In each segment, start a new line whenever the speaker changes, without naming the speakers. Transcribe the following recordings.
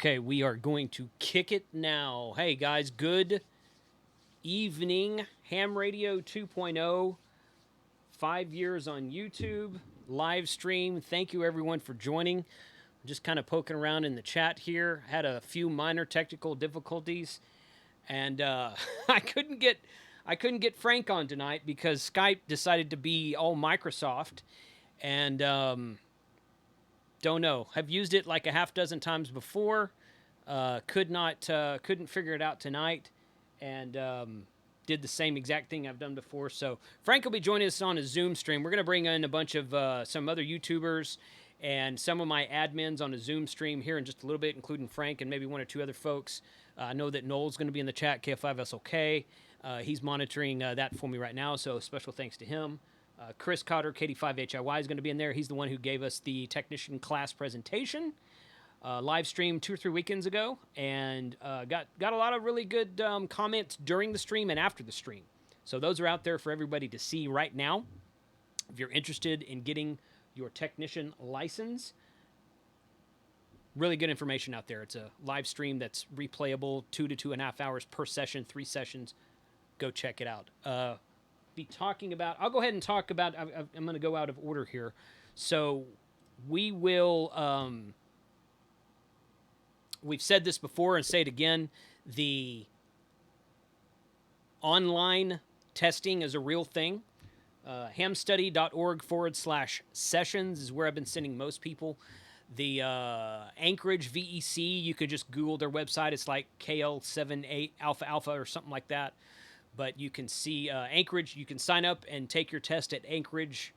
Okay, we are going to kick it now. Hey guys, good evening. Ham Radio 2.0, 5 years on YouTube, live stream. Thank you everyone for joining. I'm just kind of poking around in the chat here. Had a few minor technical difficulties, and I couldn't get Frank on tonight because Skype decided to be all Microsoft, and don't know. Have used it like a half dozen times before. Couldn't figure it out tonight, and did the same exact thing I've done before. So Frank will be joining us on a Zoom stream. We're going to bring in a bunch of some other YouTubers and some of my admins on a Zoom stream here in just a little bit, including Frank and maybe one or two other folks. I know that Noel's going to be in the chat, KF5SLK. He's monitoring that for me right now, so special thanks to him. Chris Cotter, KD5HIY, is going to be in there. He's the one who gave us the technician class presentation. Live stream 2 or 3 weekends ago, and got a lot of really good comments during the stream and after the stream. So those are out there for everybody to see right now. If you're interested in getting your technician license, really good information out there. It's a live stream that's replayable, 2 to 2.5 hours per session, 3 sessions. Go check it out. Be talking about, I'll go ahead and talk about, I'm going to go out of order here. So we will, we've said this before and say it again, the online testing is a real thing. hamstudy.org/sessions is where I've been sending most people. The Anchorage VEC, you could just Google their website. It's like KL78 Alpha Alpha or something like that. But you can see Anchorage. You can sign up and take your test at Anchorage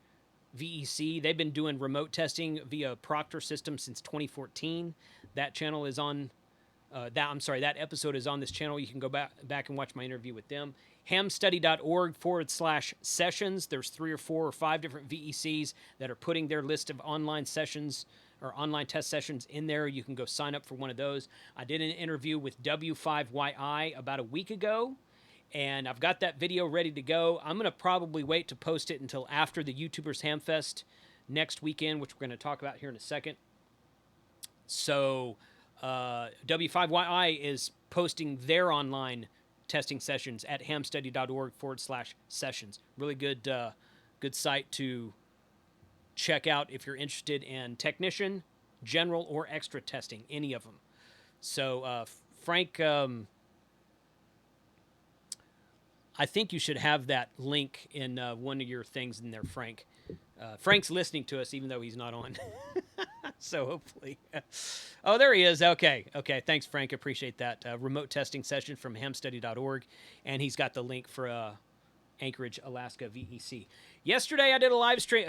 VEC. They've been doing remote testing via Proctor Systems since 2014. That channel is on, that episode is on this channel. You can go back and watch my interview with them. hamstudy.org/sessions. There's 3 or 4 or 5 different VECs that are putting their list of online sessions or online test sessions in there. You can go sign up for one of those. I did an interview with W5YI about a week ago, and I've got that video ready to go. I'm going to probably wait to post it until after the YouTubers Hamfest next weekend, which we're going to talk about here in a second. So W5YI is posting their online testing sessions at hamstudy.org/sessions. Really good site to check out if you're interested in technician, general, or extra testing, any of them. So Frank, I think you should have that link in one of your things in there, Frank. Frank's listening to us even though he's not on. So hopefully. Oh, there he is. Okay. Thanks, Frank. Appreciate that. Remote testing session from hamstudy.org. And he's got the link for Anchorage, Alaska VEC. Yesterday I did a live stream.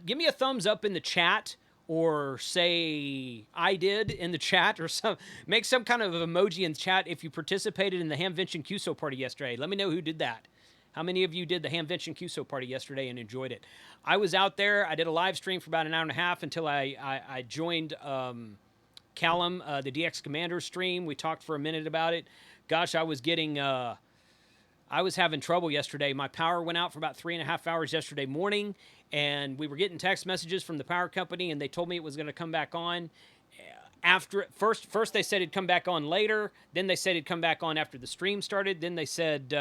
Give me a thumbs up in the chat, or say I did in the chat, or make some kind of emoji in the chat if you participated in the Hamvention QSO party yesterday. Let me know who did that. How many of you did the Hamvention QSO party yesterday and enjoyed it? I was out there. I did a live stream for about an hour and a half until I joined Callum, the DX Commander stream. We talked for a minute about it. Gosh, I was having trouble yesterday. My power went out for about 3.5 hours yesterday morning, and we were getting text messages from the power company, and they told me it was going to come back on. First they said it'd come back on later. Then they said it'd come back on after the stream started. Then they said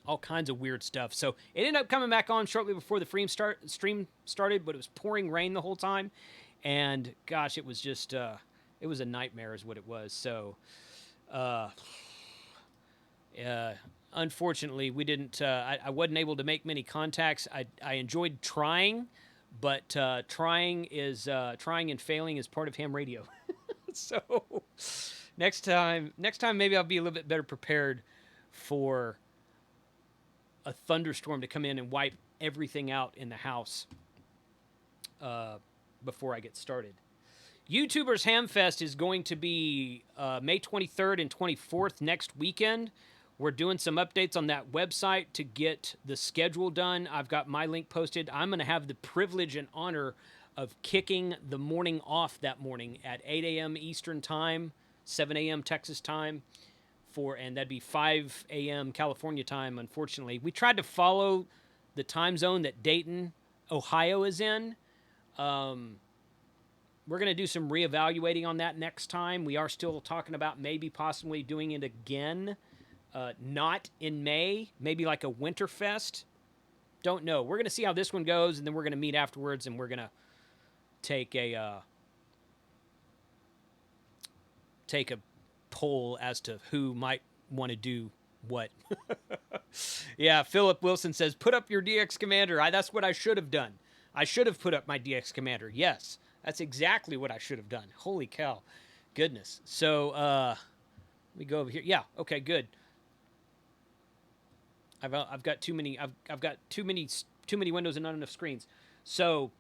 all kinds of weird stuff. So it ended up coming back on shortly before the stream started, but it was pouring rain the whole time. And gosh, it was just, it was a nightmare is what it was. So, unfortunately, we didn't, I wasn't able to make many contacts. I enjoyed trying, but trying and failing is part of ham radio. So next time maybe I'll be a little bit better prepared for a thunderstorm to come in and wipe everything out in the house before I get started. YouTubers Hamfest is going to be May 23rd and 24th next weekend. We're doing some updates on that website to get the schedule done. I've got my link posted. I'm going to have the privilege and honor of kicking the morning off that morning at 8 a.m. Eastern Time, 7 a.m. Texas time, and that'd be 5 a.m. California time, unfortunately. We tried to follow the time zone that Dayton, Ohio is in, we're going to do some reevaluating on that next time. We are still talking about maybe possibly doing it again. Not in May, maybe like a Winterfest. Don't know. We're going to see how this one goes, and then we're going to meet afterwards, and we're going to take a poll as to who might want to do what. Yeah, Philip Wilson says, put up your DX Commander. That's what I should have done. I should have put up my DX Commander. Yes, that's exactly what I should have done. Holy cow. Goodness. So, let me go over here. Yeah, okay, good. I've got too many windows and not enough screens. So,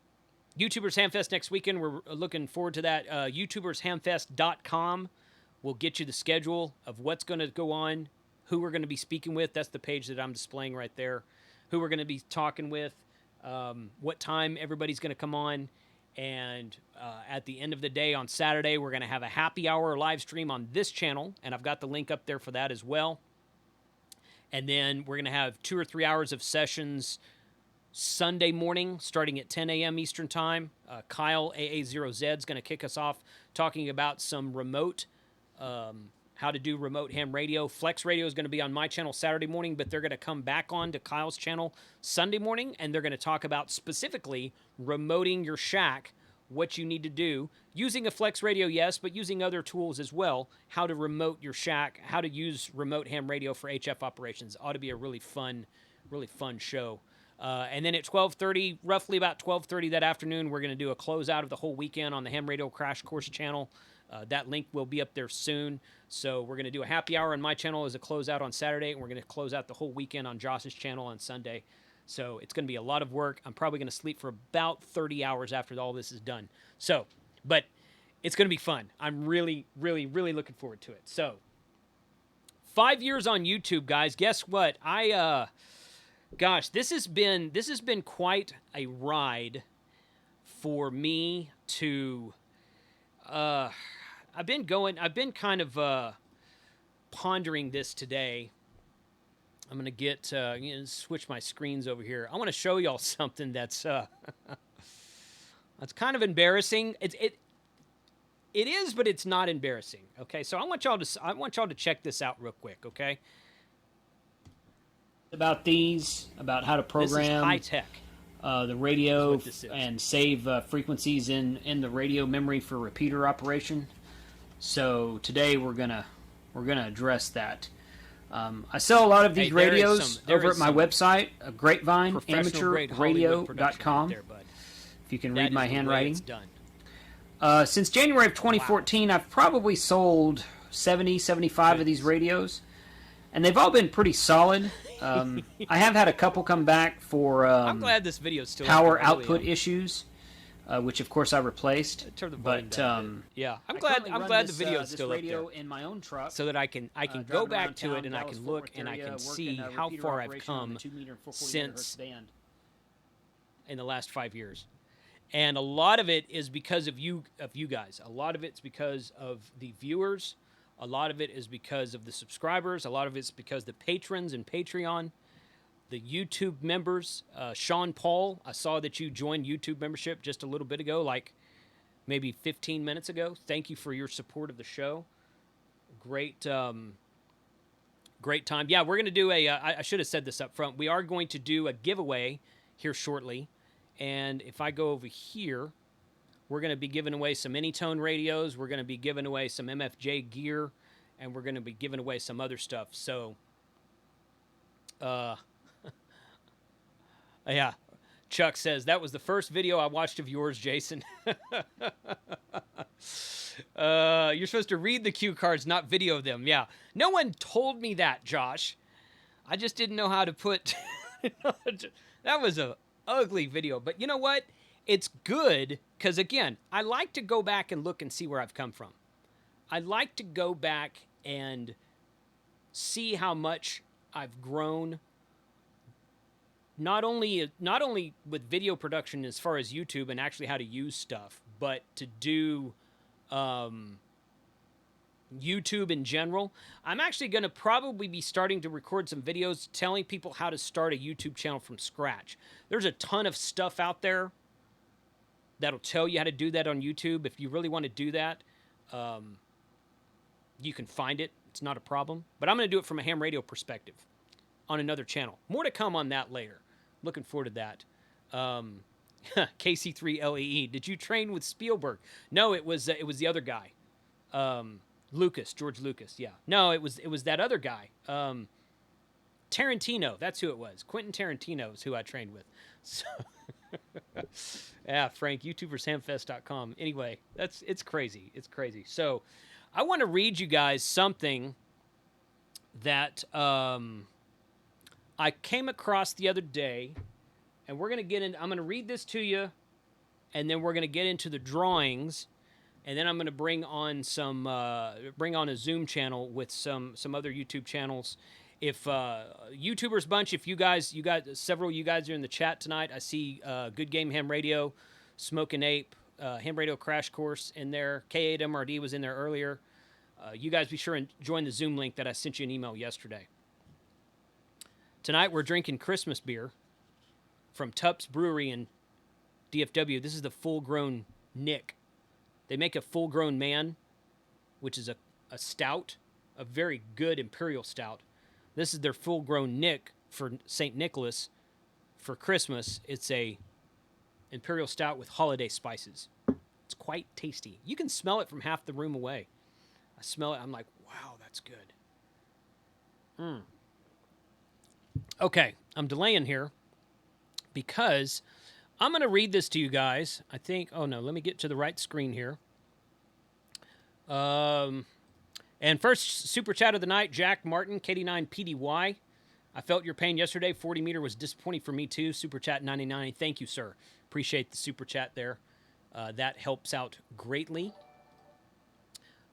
YouTubers Hamfest next weekend. We're looking forward to that. YouTubersHamfest.com will get you the schedule of what's going to go on, who we're going to be speaking with. That's the page that I'm displaying right there. Who we're going to be talking with, what time everybody's going to come on. And at the end of the day on Saturday, we're going to have a happy hour live stream on this channel. And I've got the link up there for that as well. And then we're going to have 2 or 3 hours of sessions Sunday morning, starting at 10 a.m. Eastern Time. Kyle, AA0Z, is going to kick us off talking about some remote, how to do remote ham radio. Flex Radio is going to be on my channel Saturday morning, but they're going to come back on to Kyle's channel Sunday morning, and they're going to talk about specifically remoting your shack, what you need to do. Using a Flex Radio, yes, but using other tools as well. How to remote your shack, how to use remote ham radio for HF operations. Ought to be a really fun show. And then at 12:30, roughly about 12:30 that afternoon, we're going to do a closeout of the whole weekend on the Ham Radio Crash Course channel. That link will be up there soon. So we're going to do a happy hour on my channel as a closeout on Saturday, and we're going to close out the whole weekend on Josh's channel on Sunday. So it's going to be a lot of work. I'm probably going to sleep for about 30 hours after all this is done. So, but it's going to be fun. I'm really, really, really looking forward to it. So, 5 years on YouTube, guys. Guess what? Gosh, this has been quite a ride for me to. I've been kind of pondering this today. I'm gonna get switch my screens over here. I want to show y'all something that's that's kind of embarrassing. It is, but it's not embarrassing. Okay, so I want y'all to check this out real quick. Okay. About how to program. This is high tech. The radio and save frequencies in the radio memory for repeater operation. So today we're gonna address that. I sell a lot of these radios over at my website, Grapevine, amateurradio.com. If you can read my handwriting. Since January of 2014, I've probably sold 75 of these radios, and they've all been pretty solid. I have had a couple come back for I'm glad this video's still power output issues, which of course I replaced. But yeah, I'm glad the video's still up there in my own truck, so that I can go back to it and I can look and I can see how far I've come since in the last 5 years. And a lot of it is because of you guys. A lot of it's because of the viewers. A lot of it is because of the subscribers. A lot of it's because the patrons and Patreon, the YouTube members. Sean Paul, I saw that you joined YouTube membership just a little bit ago, like maybe 15 minutes ago. Thank you for your support of the show. Great time. Yeah, we're going to do I should have said this up front. We are going to do a giveaway here shortly. And if I go over here, we're going to be giving away some Anytone radios. We're going to be giving away some MFJ gear. And we're going to be giving away some other stuff. So, yeah. Chuck says, that was the first video I watched of yours, Jason. You're supposed to read the cue cards, not video them. Yeah. No one told me that, Josh. I just didn't know how to put... That was a ugly video. But you know what? It's good because, again, I like to go back and look and see where I've come from. I like to go back and see how much I've grown, not only with video production as far as YouTube and actually how to use stuff, but to do YouTube in general. I'm actually going to probably be starting to record some videos telling people how to start a YouTube channel from scratch. There's a ton of stuff out there that'll tell you how to do that on YouTube. If you really want to do that, you can find it. It's not a problem. But I'm going to do it from a ham radio perspective on another channel. More to come on that later. Looking forward to that. KC3LEE. Did you train with Spielberg? No, it was the other guy. George Lucas. Yeah. No, it was that other guy. Tarantino. That's who it was. Quentin Tarantino is who I trained with. So yeah, Frank, YouTubersHamfest.com. Anyway, it's crazy. It's crazy. So I want to read you guys something that I came across the other day, and we're going to get in. I'm going to read this to you, and then we're going to get into the drawings, and then I'm going to bring on a Zoom channel with some other YouTube channels. If YouTubers bunch, if you guys several of you guys are in the chat tonight, I see Good Game Ham Radio, Smokin' Ape, Ham Radio Crash Course in there. K8MRD was in there earlier. You guys be sure and join the Zoom link that I sent you an email yesterday. Tonight we're drinking Christmas beer from Tupp's Brewery in DFW. This is the full-grown Nick. They make a full-grown man, which is a stout, a very good imperial stout. This is their full-grown Nick for St. Nicholas. For Christmas, it's a imperial stout with holiday spices. It's quite tasty. You can smell it from half the room away. I smell it. I'm like, wow, that's good. Okay, I'm delaying here because I'm going to read this to you guys. I think, oh no, let me get to the right screen here. And first super chat of the night, Jack Martin, KD9PDY. I felt your pain yesterday. 40 meter was disappointing for me too. Super chat 99. Thank you, sir. Appreciate the super chat there. That helps out greatly.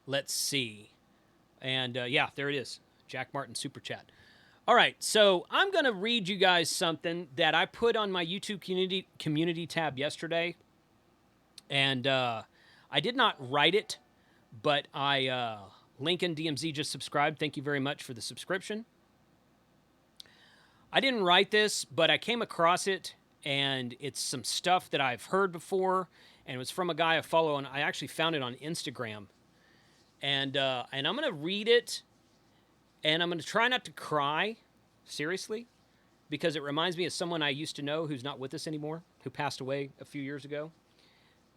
Let's see. And yeah, there it is. Jack Martin super chat. All right, so I'm going to read you guys something that I put on my YouTube community tab yesterday. And I did not write it, but Lincoln DMZ just subscribed. Thank you very much for the subscription. I didn't write this, but I came across it, and it's some stuff that I've heard before, and it was from a guy I follow, and I actually found it on Instagram. And I'm going to read it, and I'm going to try not to cry, seriously, because it reminds me of someone I used to know who's not with us anymore, who passed away a few years ago.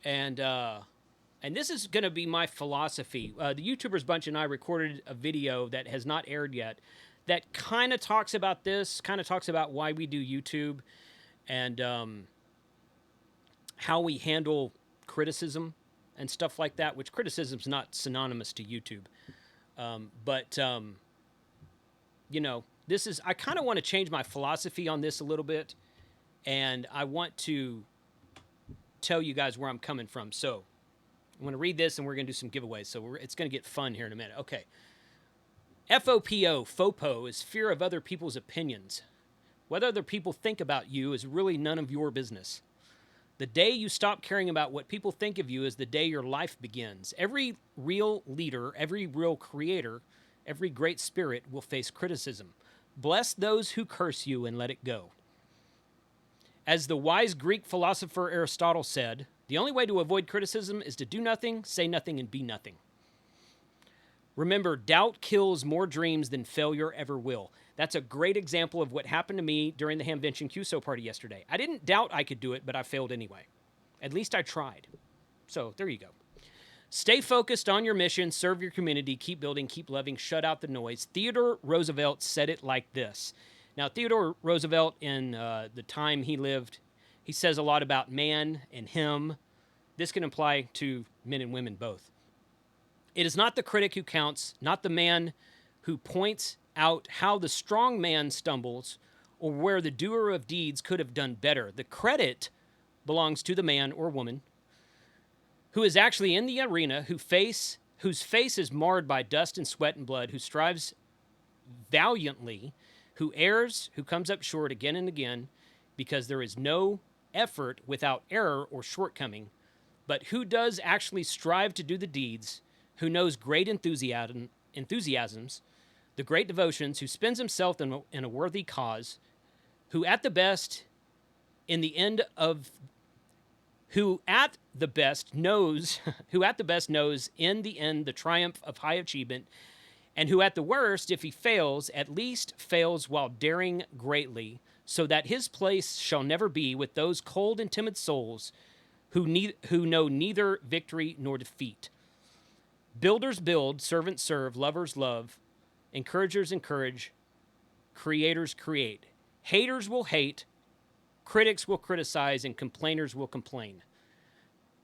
And this is going to be my philosophy. The YouTubers Bunch and I recorded a video that has not aired yet that kind of talks about this, kind of talks about why we do YouTube and how we handle criticism and stuff like that, which criticism's not synonymous to YouTube. You know, I kind of want to change my philosophy on this a little bit, and I want to tell you guys where I'm coming from. So I'm going to read this, and we're going to do some giveaways. So it's going to get fun here in a minute. Okay. FOPO is fear of other people's opinions. What other people think about you is really none of your business. The day you stop caring about what people think of you is the day your life begins. Every real leader, every real creator, every great spirit will face criticism. Bless those who curse you and let it go. As the wise Greek philosopher Aristotle said, the only way to avoid criticism is to do nothing, say nothing, and be nothing. Remember, doubt kills more dreams than failure ever will. That's a great example of what happened to me during the Hamvention QSO party yesterday. I didn't doubt I could do it, but I failed anyway. At least I tried. So there you go. Stay focused on your mission, serve your community, keep building, keep loving, shut out the noise. Theodore Roosevelt said it like this. Now, Theodore Roosevelt, in the time he lived, he says a lot about man and him. This can apply to men and women both. It is not the critic who counts, not the man who points out how the strong man stumbles or where the doer of deeds could have done better. The credit belongs to the man or woman who is actually in the arena, whose face is marred by dust and sweat and blood, who strives valiantly, who errs, who comes up short again and again, because there is no effort without error or shortcoming, but who does actually strive to do the deeds, who knows great enthusiasms, the great devotions, who spends himself in a worthy cause, who at the best, in the end of who at the best knows, who at the best knows in the end the triumph of high achievement, and who at the worst, if he fails, at least fails while daring greatly, so that his place shall never be with those cold and timid souls who know neither victory nor defeat. Builders build, servants serve, lovers love, encouragers encourage, creators create. Haters will hate, critics will criticize, and complainers will complain.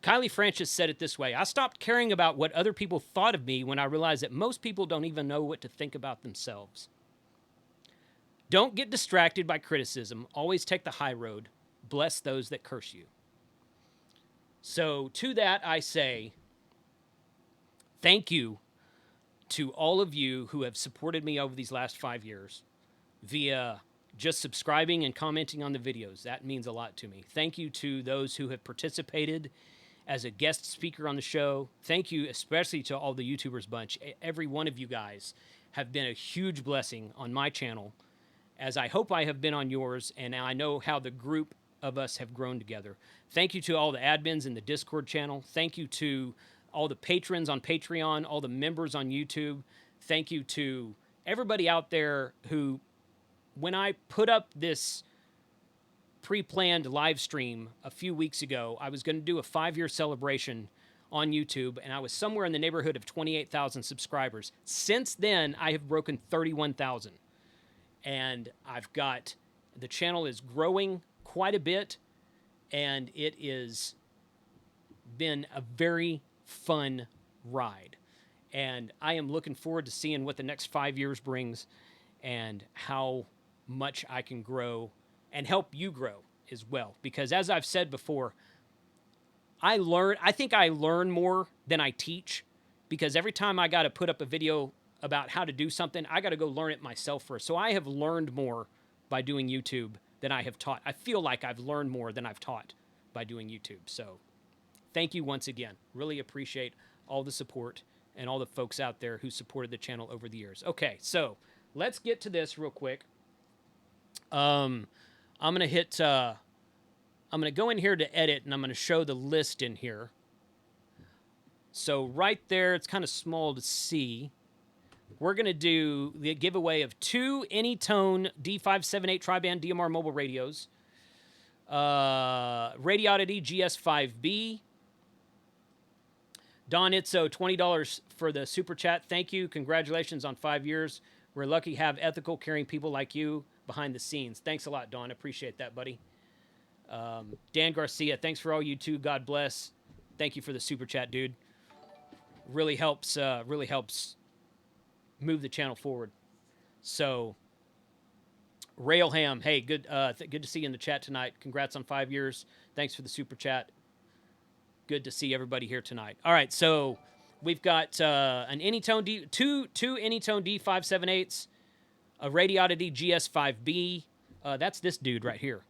Kylie Francis said it this way: I stopped caring about what other people thought of me when I realized that most people don't even know what to think about themselves. Don't get distracted by criticism. Always take the high road. Bless those that curse you. So to that I say, thank you to all of you who have supported me over these last 5 years via just subscribing and commenting on the videos. That means a lot to me. Thank you to those who have participated as a guest speaker on the show. Thank you especially to all the YouTubers bunch. Every one of you guys have been a huge blessing on my channel, as I hope I have been on yours, and I know how the group of us have grown together. Thank you to all the admins in the Discord channel. Thank you to all the patrons on Patreon, all the members on YouTube. Thank you to everybody out there who, when I put up this pre-planned live stream a few weeks ago, I was going to do a 5-year celebration on YouTube, and I was somewhere in the neighborhood of 28,000 subscribers. Since then, I have broken 31,000. And I've got, the channel is growing quite a bit, and it has been a very fun ride. And I am looking forward to seeing what the next 5 years brings and how much I can grow and help you grow as well. Because as I've said before, I think I learn more than I teach, because every time I got to put up a video about how to do something, I got to go learn it myself first. So I have learned more by doing YouTube than I have taught. I feel like I've learned more than I've taught by doing YouTube. So thank you once again. Really appreciate all the support and all the folks out there who supported the channel over the years. Okay, so let's get to this real quick. I'm going to go in here to edit, and I'm going to show the list in here. So right there, it's kind of small to see. We're going to do the giveaway of 2 Anytone D578 Triband DMR mobile radios, Radioddity GS-5B. Don Itzo, $20 for the super chat. Thank you. Congratulations on 5 years. We're lucky to have ethical, caring people like you behind the scenes. Thanks a lot, Don. Appreciate that, buddy. Dan Garcia, thanks for all you too. God bless. Thank you for the super chat, dude. Really helps move the channel forward. So, Railham, hey, good to see you in the chat tonight. Congrats on 5 years. Thanks for the super chat. Good to see everybody here tonight. All right, so we've got an Anytone two Anytone D578s, a Radioddity GS-5B. That's this dude right here.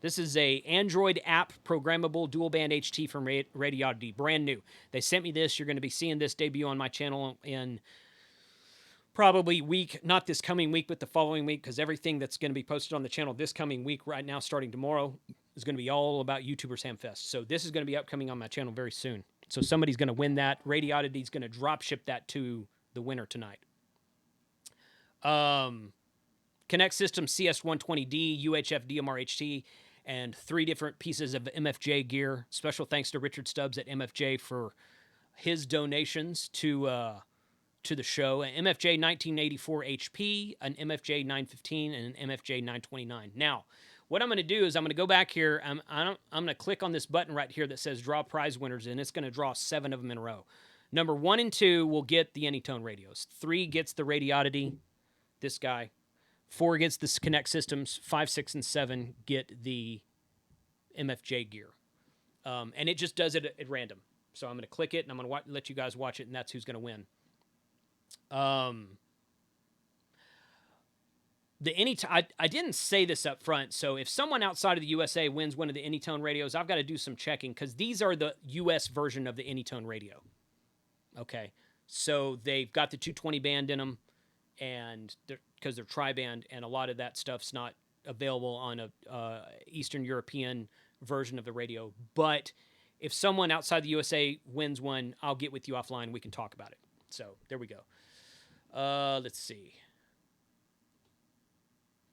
This is a Android app programmable dual band HT from Radioddity, brand new. They sent me this. You're going to be seeing this debut on my channel in probably not this coming week, but the following week, because everything that's going to be posted on the channel this coming week, right now, starting tomorrow, is going to be all about YouTubers Hamfest. So this is going to be upcoming on my channel very soon. So somebody's going to win that. Radioddity is going to drop ship that to the winner tonight. Connect Systems CS120D UHF DMR HT, and 3 different pieces of MFJ gear. Special thanks to Richard Stubbs at MFJ for his donations to the show. An MFJ 1984 HP, an MFJ 915, and an MFJ 929. Now, what I'm going to do is I'm going to go back here. I'm going to click on this button right here that says Draw Prize Winners, and it's going to draw 7 of them in a row. Number 1 and 2 will get the Anytone radios. 3 gets the Radioddity, this guy. 4 gets the Connect Systems. 5, 6, and 7 get the MFJ gear. And it just does it at random. So I'm going to click it, and I'm going to let you guys watch it, and that's who's going to win. The Anytone, I didn't say this up front, so if someone outside of the USA wins one of the Anytone radios, I've got to do some checking, because these are the US version of the Anytone radio. Okay, so they've got the 220 band in them, and because they're tri-band, and a lot of that stuff's not available on a Eastern European version of the radio. But if someone outside the USA wins one, I'll get with you offline. We can talk about it. So there we go. Let's see.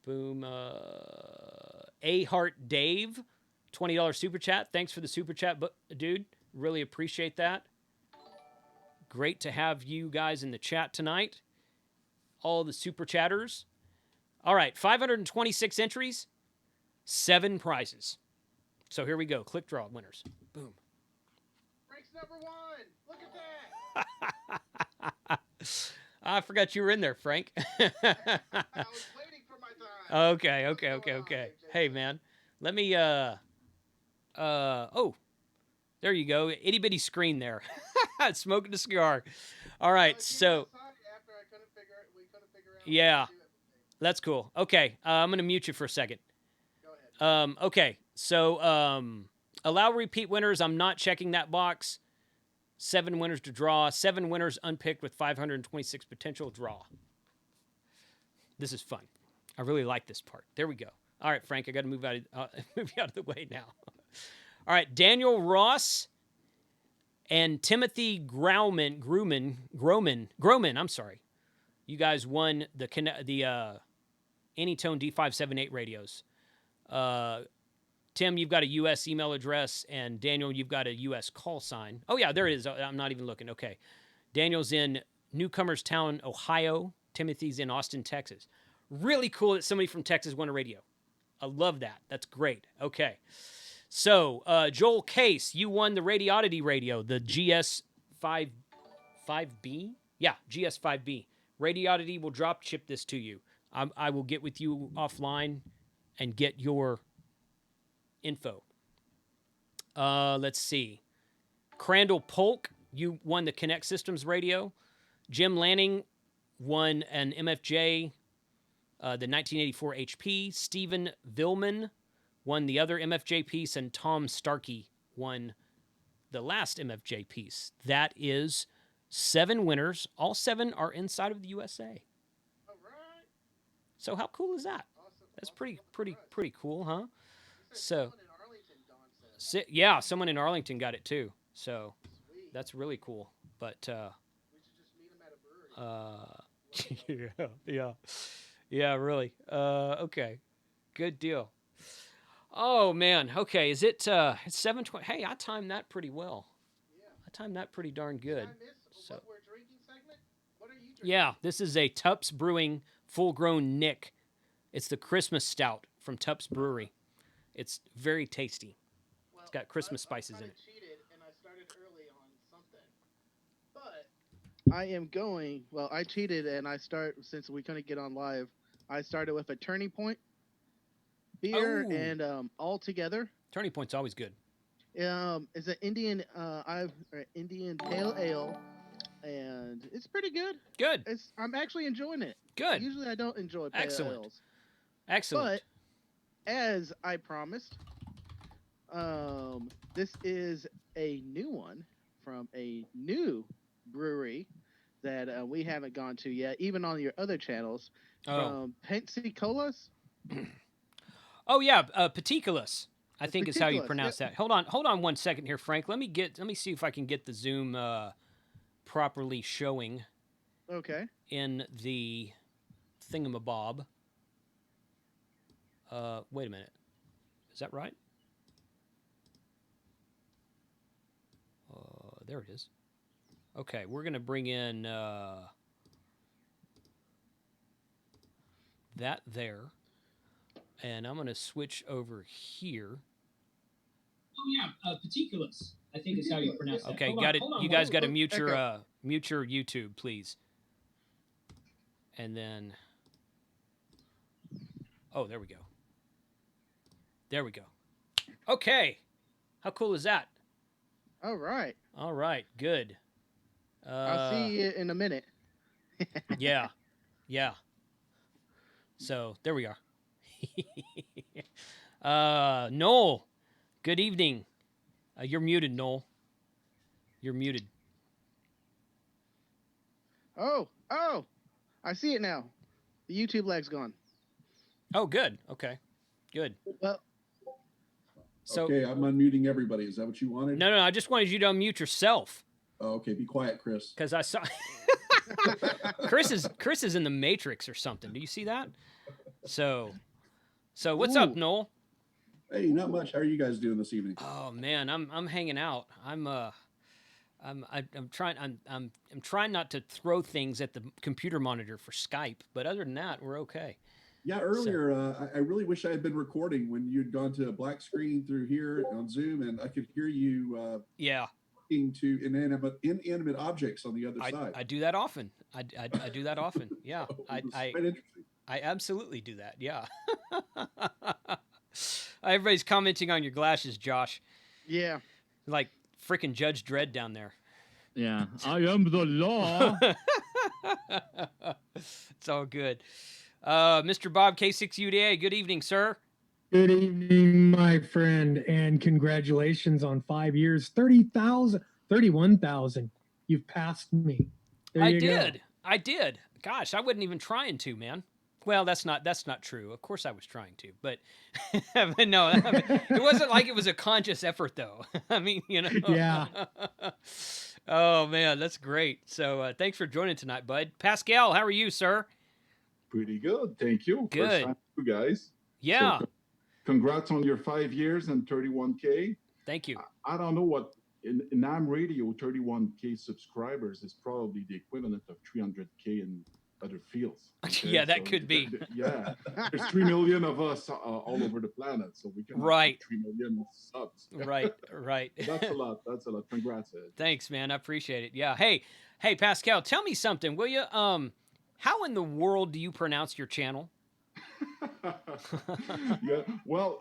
Boom. A Heart Dave, $20 super chat. Thanks for the super chat, dude. Really appreciate that. Great to have you guys in the chat tonight. All the super chatters. All right, 526 entries, 7 prizes. So here we go. Click draw winners. Boom.
Frank's #1. Look at
that. I forgot you were in there, Frank.
I was waiting for my time.
Okay. Hey, man. Let me, oh, there you go. Itty bitty screen there. Smoking a cigar. All right, so.
After we couldn't figure out
yeah, that's cool. Okay, I'm going to mute you for a second.
Go ahead.
Okay, so allow repeat winners. I'm not checking that box. 7 winners to draw. 7 winners unpicked with 526 potential draw. This is fun. I really like this part. There we go. All right, Frank, I got to move you out of the way now. All right, Daniel Ross and Timothy Groman. I'm sorry. You guys won the Anytone D578 radios. Tim, you've got a U.S. email address, and Daniel, you've got a U.S. call sign. Oh, yeah, there it is. I'm not even looking. Okay. Daniel's in Newcomerstown, Ohio. Timothy's in Austin, Texas. Really cool that somebody from Texas won a radio. I love that. That's great. Okay. So, Joel Case, you won the Radioddity radio, the GS-5B? Yeah, GS-5B. Radioddity will drop ship this to you. I will get with you offline and get your info. Let's see. Crandall Polk, you won the Connect Systems radio. Jim Lanning won an MFJ, the 1984 HP. Stephen Villman won the other MFJ piece, and Tom Starkey won the last MFJ piece. That is 7 winners. All 7 are inside of the USA.
All right.
So how cool is that?
Awesome.
That's pretty cool, huh? So,
yeah,
someone in Arlington got it too. So,
sweet.
That's really cool. But
we should just meet him at a brewery.
yeah, really. Okay, good deal. Oh man, okay. Is it? It's 7:20. Hey, I timed that pretty well.
Yeah.
I timed that pretty darn good.
Did I miss what we're drinking segment? What are you drinking?
Yeah, this is a Tups Brewing Full Grown Nick. It's the Christmas Stout from Tups Brewery. It's very tasty.
Well,
it's got Christmas spices in it.
I cheated and I started early on something. But I am going, well, I cheated and since we couldn't get on live, I started with a Turning Point beer and all together.
Turning Point's always good.
It's an Indian pale ale, and it's pretty good.
Good.
I'm actually enjoying it.
Good.
Usually I don't enjoy pale ales.
Excellent.
But as I promised, this is a new one from a new brewery that we haven't gone to yet, even on your other channels. From Pensacolas.
Oh yeah, Peticulus, I think is how you pronounce that. Hold on 1 second here, Frank. Let me see if I can get the Zoom properly showing.
Okay.
In the thingamabob. Wait a minute. Is that right? There it is. Okay, we're gonna bring in that there. And I'm going to switch over here.
Oh, yeah, Peticulus, I think is how you pronounce that.
Okay, got it. You guys got to mute your YouTube, please. And then, oh, there we go. There we go. Okay. How cool is that?
All right.
All right, good.
I'll see you in a minute.
Yeah. So, there we are. Noel, good evening. You're muted, Noel. You're muted.
Oh, I see it now. The YouTube lag's gone.
Oh, good. Okay, good.
Well,
So
Okay, I'm unmuting everybody. Is that what you wanted?
no, I just wanted you to unmute yourself
Oh, okay, be quiet, Chris.
because I saw Chris is in the Matrix or something. Do you see that? So what's up,
Ooh.
Noel?
Hey, not much. How are you guys doing this evening?
Oh man, I'm hanging out. I'm trying not to throw things at the computer monitor for Skype, but other than that, we're okay.
Yeah, earlier, I really wish I had been recording when you'd gone to a black screen through here on Zoom, and I could hear you
Yeah,
talking to inanimate objects on the other side.
I do that often. I do that often. Yeah,
So it was
I
quite interesting.
I absolutely do that. Yeah. Everybody's commenting on your glasses, Josh.
yeah.
Like freaking Judge Dredd down there.
Yeah, I am the law.
It's all good. Mr. Bob K6UDA, good evening, sir.
Good evening, my friend, and congratulations on 5 years, 30,000, 31,000. You've passed me. There you go.
I did. Gosh, I wasn't even trying to, man. Well, that's not true. Of course I was trying to, but no, it wasn't like it was a conscious effort though. I mean, you know.
Yeah.
Oh man, that's great. So thanks for joining tonight, bud. Pascal, how are you, sir?
Pretty good, thank you.
Good.
First time you guys.
Yeah.
So, congrats on your 5 years and 31K.
Thank you.
I don't know what in AM radio 31K subscribers is probably the equivalent of 300K in other fields. Okay?
Yeah, that
So
could be.
Yeah, there's 3 million of us all over the planet, so we can
Right.
3 million subs.
Right.
That's a lot. That's a lot. Congrats, Ed.
Thanks, man. I appreciate it. Yeah. Hey, Pascal, tell me something, will you? How in the world do you pronounce your channel?
Yeah, well,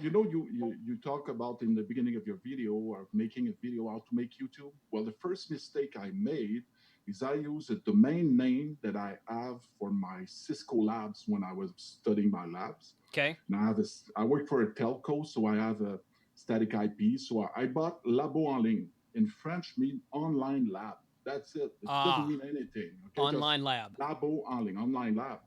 you know, you talk about in the beginning of your video or making a video how to make YouTube. Well, the first mistake I made is I used a domain name that I have for my Cisco labs when I was studying my labs.
Okay.
And I work for a telco, so I have a static IP. So I bought Labo en ligne. In French, mean online lab. That's it. It doesn't mean anything. Okay?
Online lab.
Labo en ligne, online lab.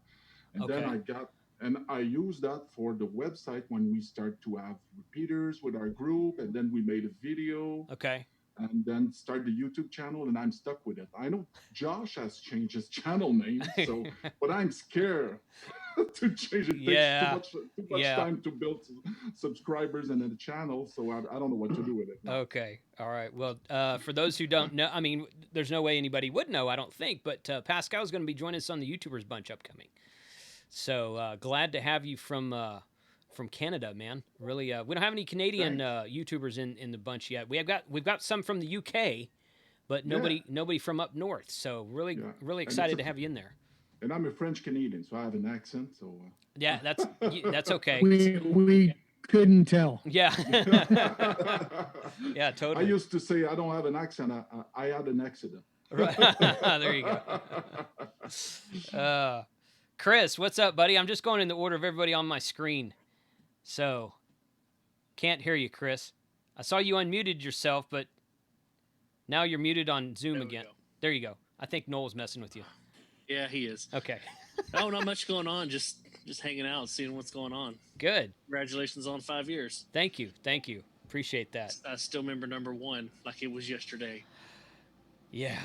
And then I used that for the website when we start to have repeaters with our group, and then we made a video.
Okay.
And then start the YouTube channel, and I'm stuck with it. I know Josh has changed his channel name, so but I'm scared to change it.
Yeah.
Takes too much time to build subscribers and then the channel, so I don't know what to do with it.
Okay. All right. Well, for those who don't know, I mean, there's no way anybody would know, I don't think, but Pascal's going to be joining us on the YouTubers Bunch upcoming. So glad to have you from Canada, man. Really, we don't have any Canadian YouTubers in the bunch yet. We've got some from the UK, but nobody from up north. So really excited to have you in there.
And I'm a French Canadian, so I have an accent. So
yeah, that's okay.
We couldn't tell.
Yeah. Yeah, totally.
I used to say I don't have an accent. I had an accident.
Right. There you go. Chris, what's up, buddy? I'm just going in the order of everybody on my screen. So, can't hear you, Chris. I saw you unmuted yourself, but now you're muted on Zoom again. There you go. I think Noel's messing with you.
Yeah, he is.
Okay.
Oh, not much going on. Just hanging out, seeing what's going on.
Good.
Congratulations on 5 years.
Thank you. Appreciate that.
I still remember number 1 like it was yesterday.
Yeah.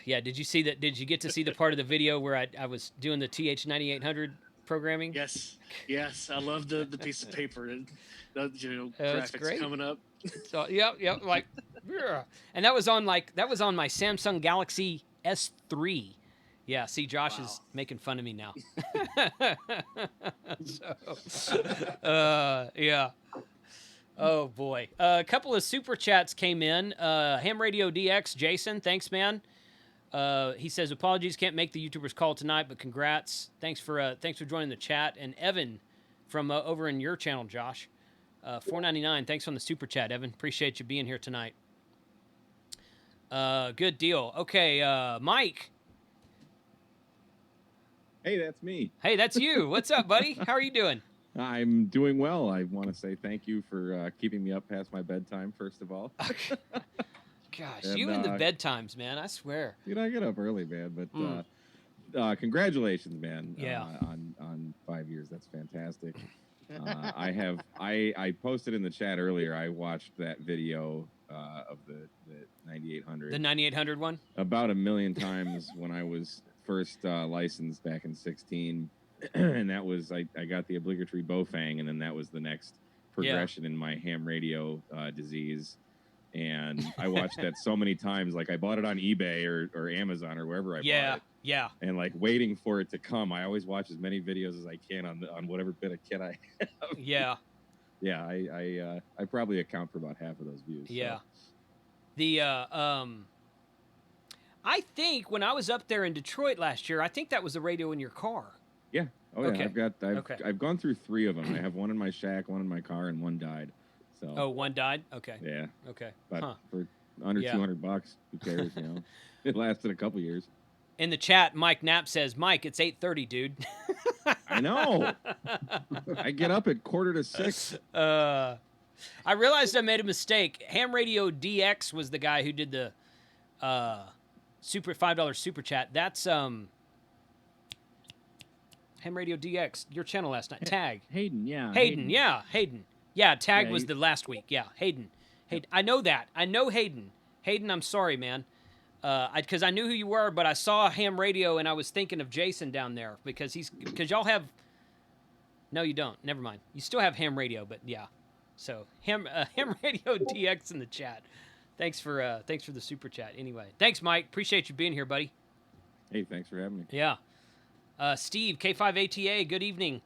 Yeah. Did you see that? Did you get to see the part of the video where I was doing the TH9800 programming?
Yes. I love the piece of paper and the
That's
graphics
great.
coming up.
So yep, like, yeah. And that was on my Samsung Galaxy S3. Yeah, see, Josh is making fun of me now. Yeah. Oh boy. A couple of super chats came in. Ham Radio DX, Jason, thanks, man. He says apologies, can't make the YouTubers call tonight, but congrats. Thanks for joining the chat. And Evan from over in your channel, Josh, $4.99. Thanks on the super chat, Evan. Appreciate you being here tonight. Good deal. Okay, Mike.
Hey, that's me.
Hey, that's you. What's up, buddy? How are you doing?
I'm doing well. I want to say thank you for keeping me up past my bedtime, first of all.
Gosh, you and the bedtimes, man, I swear.
I get up early, man, but congratulations, man.
Yeah.
On 5 years, that's fantastic. I posted in the chat earlier. I watched that video of the 9800.
The 9800 one.
About 1 million times when I was first licensed back in 16, and that was I got the obligatory Bofang, and then that was the next progression in my ham radio disease. And I watched that so many times. Like, I bought it on eBay or Amazon or wherever I bought it.
Yeah.
And like waiting for it to come. I always watch as many videos as I can on whatever bit of kit I have.
Yeah.
Yeah, I probably account for about half of those views.
Yeah.
So.
The I think when I was up there in Detroit last year, I think that was the radio in your car.
Yeah. Oh yeah.
Okay.
I've gone through 3 of them. I have one in my shack, one in my car, and one died. So.
Oh, one died. Okay.
Yeah.
Okay.
But for under $200, who cares? You know, it lasted a couple years.
In the chat, Mike Knapp says, "Mike, it's 8:30, dude."
I know. I get up at 5:45.
I realized I made a mistake. Ham Radio DX was the guy who did the super $5 super chat. That's Ham Radio DX, your channel last night. Tag.
Hayden, yeah.
Hayden. Yeah, Tag
Yeah,
was the last week. Yeah, Hayden. I know that. I know Hayden. Hayden, I'm sorry, man. Because I knew who you were, but I saw Ham Radio and I was thinking of Jason down there because y'all have. No, you don't. Never mind. You still have Ham Radio, but yeah. So Ham Radio DX in the chat. Thanks for the super chat. Anyway, thanks, Mike. Appreciate you being here, buddy.
Hey, thanks for having me.
Yeah. Steve, K5ATA. Good evening.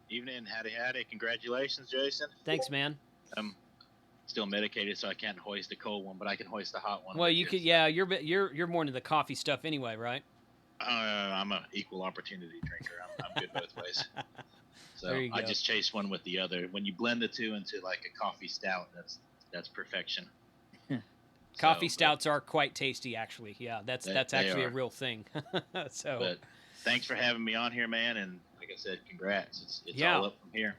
Evening, howdy. Congratulations, Jason.
Thanks, man.
I'm still medicated, so I can't hoist the cold one, but I can hoist the hot one.
Well, you could. Yeah, you're more into the coffee stuff anyway, right?
I'm an equal opportunity drinker. I'm good both ways. So
There you
I
go.
just chased one with the other. When you blend the two into like a coffee stout, that's perfection.
Coffee
So,
stouts are quite tasty, actually. Yeah, that's
They
actually a
are.
real thing. So,
But thanks for having me on here, man. And like I said, congrats. It's
Yeah.
all up from here.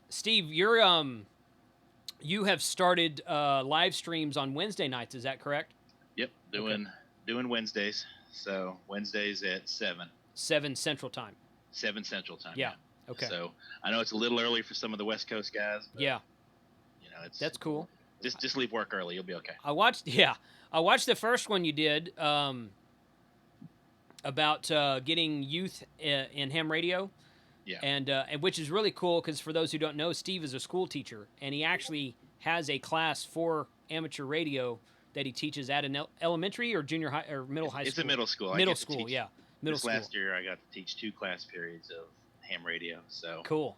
Steve, you have started live streams on Wednesday nights. Is that correct?
Yep, doing Wednesdays. So Wednesdays at 7.
7 Central Time.
7 Central Time.
Yeah. Okay.
So I know it's a little early for some of the West Coast guys. But,
Yeah,
You know,
that's cool.
Just leave work early. You'll be okay.
I watched the first one you did about getting youth in ham radio.
Yeah.
And which is really cool because for those who don't know, Steve is a school teacher and he actually has a class for amateur radio that he teaches at an elementary or junior high or middle high school.
It's a middle school. I
Middle
get to
school,
teach-
yeah. Middle
this
school.
last year, I got to teach 2 class periods of ham radio. So
Cool.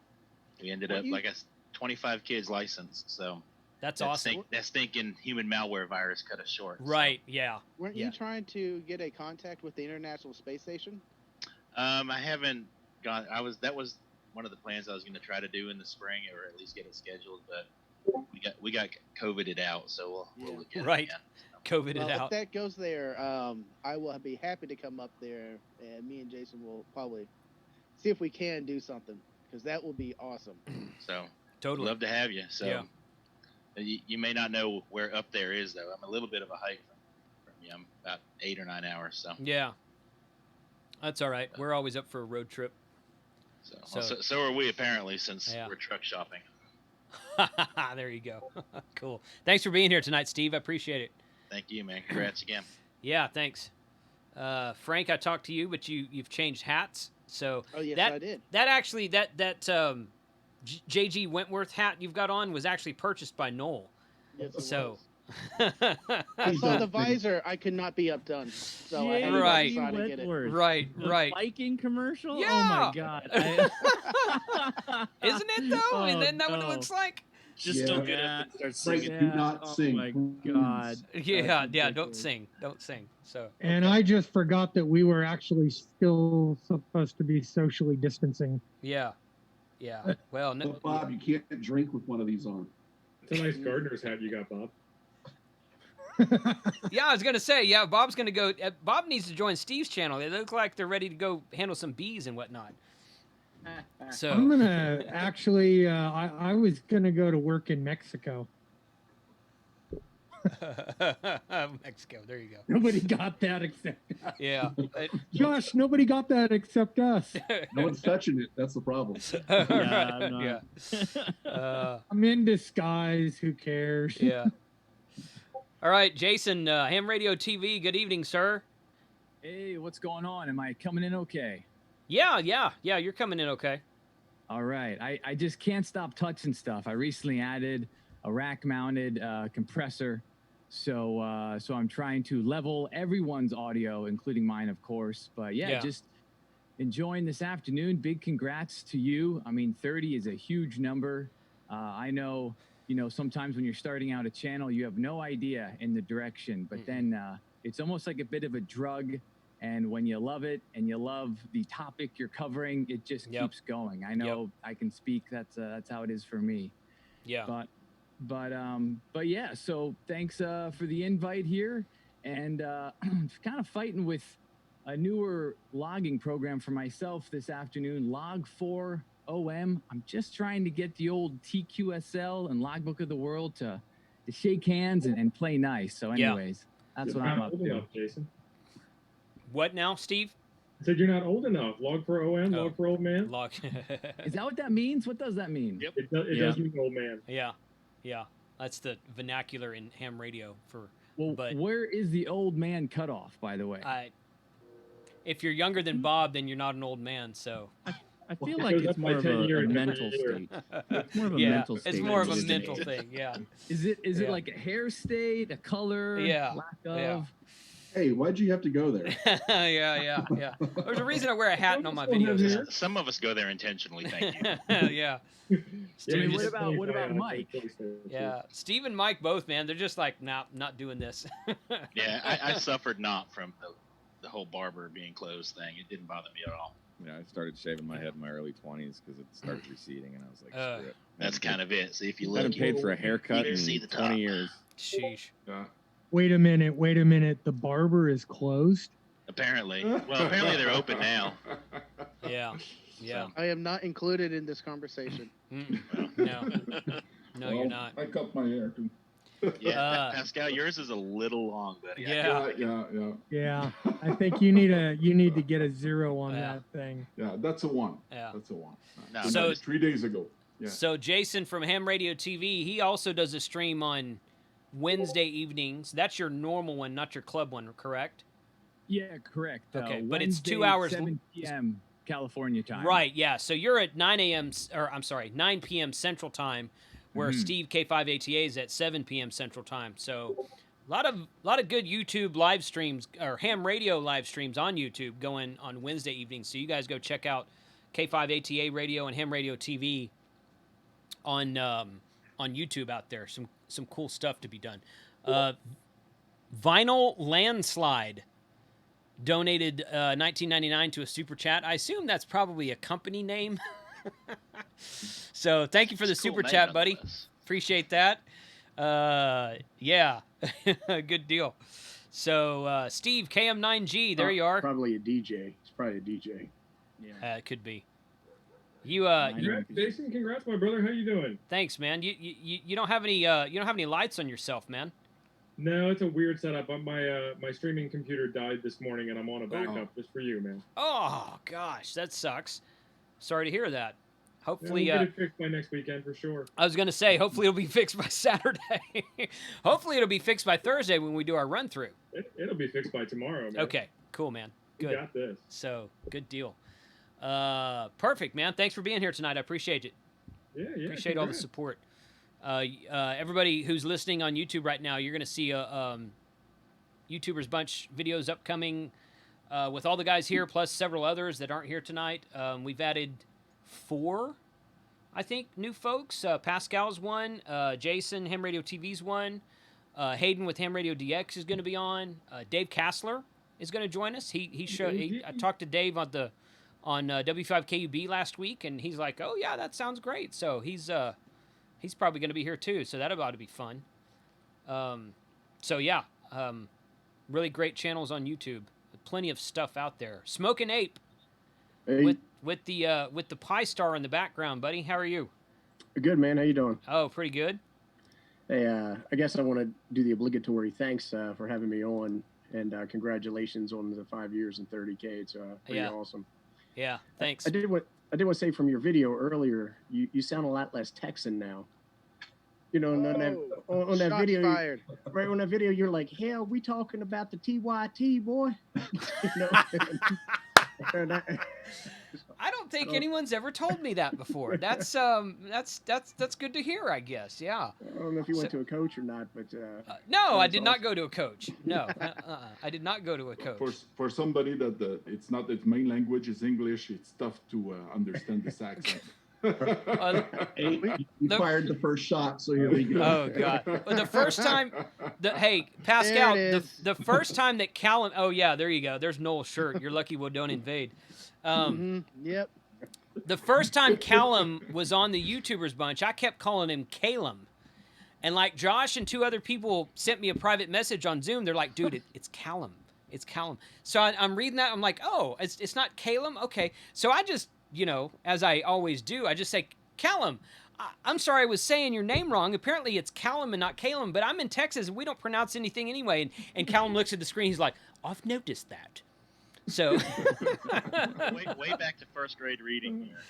we ended
What
up
do you-
like 25 kids licensed. So
That's
that
awesome.
that stinking human malware virus cut us short. so.
Right. Yeah.
Weren't
Yeah.
you trying to get a contact with the International Space Station?
I haven't gone. That was one of the plans I was going to try to do in the spring, or at least get it scheduled. But we got COVIDed out, so we'll look at
Right.
it again.
COVID
Well,
it
if
out.
that goes there, I will be happy to come up there, and me and Jason will probably see if we can do something because that will be awesome.
So
Totally.
love to have you. So
Yeah.
you may not know where up there is though. I'm a little bit of a hike from you. I'm about 8 or 9 hours. So
Yeah. That's all right. We're always up for a road trip.
so are we apparently since
Yeah.
we're truck shopping.
There you go. Cool. Thanks for being here tonight, Steve. I appreciate it.
Thank you, man. Congrats again.
Yeah, thanks. Frank, I talked to you, but you've changed hats. So
Oh yes,
that
I did.
that actually that JG Wentworth hat you've got on was actually purchased by Noel.
Yes, it
So
was. I saw the visor. I could not be outdone, so I had to
Right.
try to get it.
Wentworth.
right,
The
right.
Viking commercial? Oh
Yeah.
my god.
Isn't it though?
Oh,
Isn't that what it
no.
looks like?
Just
Yeah.
don't get
Yeah.
up and start
Frank,
singing.
do not
oh
sing,
my
please.
god.
Yeah,
That's
yeah. Don't
ridiculous.
sing. Don't sing. So
And I just forgot that we were actually still supposed to be socially distancing.
yeah, yeah. Well, no,
But Bob, you can't drink with one of these on.
It's a nice gardener's hat you got, Bob.
yeah. I was gonna say, yeah. Bob's gonna go. Bob needs to join Steve's channel. They look like they're ready to go handle some bees and whatnot. So
I'm gonna actually. I was gonna go to work in Mexico.
Mexico. There you go.
Nobody got that except us.
Yeah.
Josh, nobody got that except us.
No one's touching it. That's the problem.
Yeah.
I'm in disguise. Who cares?
Yeah. All right, Jason, Ham Radio TV. Good evening, sir.
Hey, what's going on? Am I coming in okay?
Yeah. You're coming in okay.
All right. I just can't stop touching stuff. I recently added a rack-mounted compressor, so I'm trying to level everyone's audio, including mine, of course. But yeah, just enjoying this afternoon. Big congrats to you. I mean, 30 is a huge number. I know, sometimes when you're starting out a channel, you have no idea in the direction, but then it's almost like a bit of a drug. And when you love it and you love the topic you're covering, it just keeps going. I know I can speak. That's how it is for me.
Yeah.
But yeah. So thanks for the invite here, and kind of fighting with a newer logging program for myself this afternoon. Log4 OM. I'm just trying to get the old TQSL and Logbook of the World to shake hands and play nice. So anyways, that's what I'm up to.
Jason.
What now, Steve?
I said you're not old enough. Log for OM, log for old man.
Log.
Is that what that means? What does that mean?
Yep.
It does mean old man.
Yeah. That's the vernacular in ham radio for.
Well,
but
where is the old man cutoff, by the way?
If you're younger than Bob, then you're not an old man. So.
I feel like it's more of a mental state. It's more of a mental state.
It's more of a mental thing. Yeah.
Is it like a hair state, a color?
Yeah.
Lack of.
Yeah.
Hey, why'd you have to go there?
Yeah. There's a reason I wear a hat in all my videos.
Some of us go there intentionally. Thank you.
Yeah.
I mean, what about Mike?
Yeah, Steve and Mike both, man. They're just like, nah, not doing this.
Yeah, I suffered not from the whole barber being closed thing. It didn't bother me at all.
Yeah, I started shaving my head in my early 20s because it started receding, and I was like, screw it.
That's kind of it. See, if you
I
look,
haven't paid for a haircut in
see the
20
top.
years.
Sheesh.
Wait a minute. The barber is closed?
Apparently. Well, apparently they're open now.
Yeah.
I am not included in this conversation.
No, you're not.
I cut my hair too.
Yeah, Pascal, yours is a little long, buddy.
Yeah. I think you need to get a 0 on that thing.
Yeah, that's a 1.
Yeah.
That's a 1.
No,
so
3 days ago. Yeah.
So Jason from Ham Radio TV, he also does a stream on Wednesday evenings. That's your normal one, not your club one, correct?
Yeah, correct.
Okay, but it's
Wednesday,
2 hours.
7 p.m. California time.
Right, yeah. So you're at 9 p.m. Central Time, where Steve K5ATA is at 7 p.m. Central Time. So a lot of good YouTube live streams or ham radio live streams on YouTube going on Wednesday evenings. So you guys go check out K5ATA Radio and Ham Radio TV on YouTube out there. Some cool stuff to be done. Vinyl Landslide donated $19.99 to a super chat. I assume that's probably a company name. So thank you for the super chat, buddy. Appreciate that. Yeah, good deal. So Steve KM9G, there you are.
Probably a DJ. It's probably a DJ.
Yeah,
it could be. You
Jason, congrats, my brother. How you doing?
Thanks, man. You don't have any lights on yourself, man.
No, it's a weird setup. My streaming computer died this morning, and I'm on a backup just for you, man.
Oh gosh, that sucks. Sorry to hear that. Hopefully,
we'll get it fixed by next weekend for sure.
I was gonna say, hopefully it'll be fixed by Saturday. Hopefully it'll be fixed by Thursday when we do our run through.
It'll be fixed by tomorrow, man.
Okay, cool, man. Good.
You got this.
So good deal. Perfect, man. Thanks for being here tonight. I appreciate it.
Yeah.
Appreciate all the support. Everybody who's listening on YouTube right now, you're gonna see YouTubers Bunch videos upcoming with all the guys here, plus several others that aren't here tonight. We've added 4, I think, new folks. Pascal's one, Jason, Ham Radio TV's one, Hayden with Ham Radio DX is going to be on. Dave Kassler is going to join us. I talked to Dave on W5KUB last week, and he's like, "Oh yeah, that sounds great." So he's probably going to be here too. So that ought to be fun. Really great channels on YouTube. Plenty of stuff out there. Smoking Ape.
Hey.
With the Pi Star in the background, buddy. How are you?
Good, man. How you doing?
Oh, pretty good.
Hey, I guess I want to do the obligatory thanks for having me on, and congratulations on the 5 years and 30K. It's pretty awesome.
Yeah, thanks.
I did want to say from your video earlier, you sound a lot less Texan now. You know, on that video,
fired.
Right on that video, you're like, hell, we talking about the TYT, boy. You know?
I don't think anyone's ever told me that before. That's good to hear, I guess. Yeah.
I don't know if you went to a coach or not, but
no, I did not go to a coach. No, I did not go to a coach.
For somebody that it's not its main language is English, it's tough to understand this accent.
You fired the first shot, so here we go.
Oh God! Well, the first time, hey Pascal, the first time that Callum, oh yeah, there you go. There's Noel's shirt. You're lucky we don't invade.
Yep.
The first time Callum was on the YouTubers bunch, I kept calling him Calum, and like Josh and 2 other people sent me a private message on Zoom. They're like, "Dude, it's Callum. It's Callum." So I'm reading that. I'm like, "Oh, it's not Calum." Okay, so I just, you know, as I always do, I just say, Callum, I'm sorry I was saying your name wrong. Apparently it's Callum and not Calum, but I'm in Texas and we don't pronounce anything anyway. And Callum looks at the screen. He's like, I've noticed that. So
way back to first grade reading here.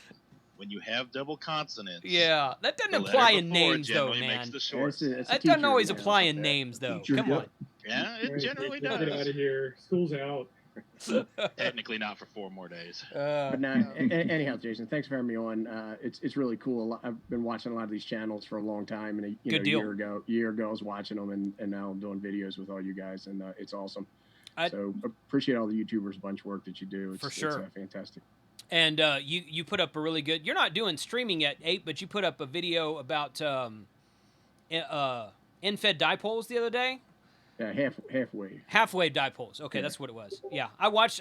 When you have double consonants.
Yeah, that doesn't apply in names though, man. That doesn't always apply in names though. Come on.
Yeah, it generally does.
Get out of here. School's out.
Technically not for 4 more days.
But now, anyhow, Jason, thanks for having me on. It's really cool. I've been watching a lot of these channels for a long time, and a year ago I was watching them, and now I'm doing videos with all you guys, and it's awesome. So appreciate all the YouTubers bunch work that you do.
For sure,
it's fantastic.
And you put up a really good. You're not doing streaming yet, 8, but you put up a video about end-fed dipoles the other day.
Yeah, halfway.
Halfway dipoles. Okay, that's what it was. Yeah, I watched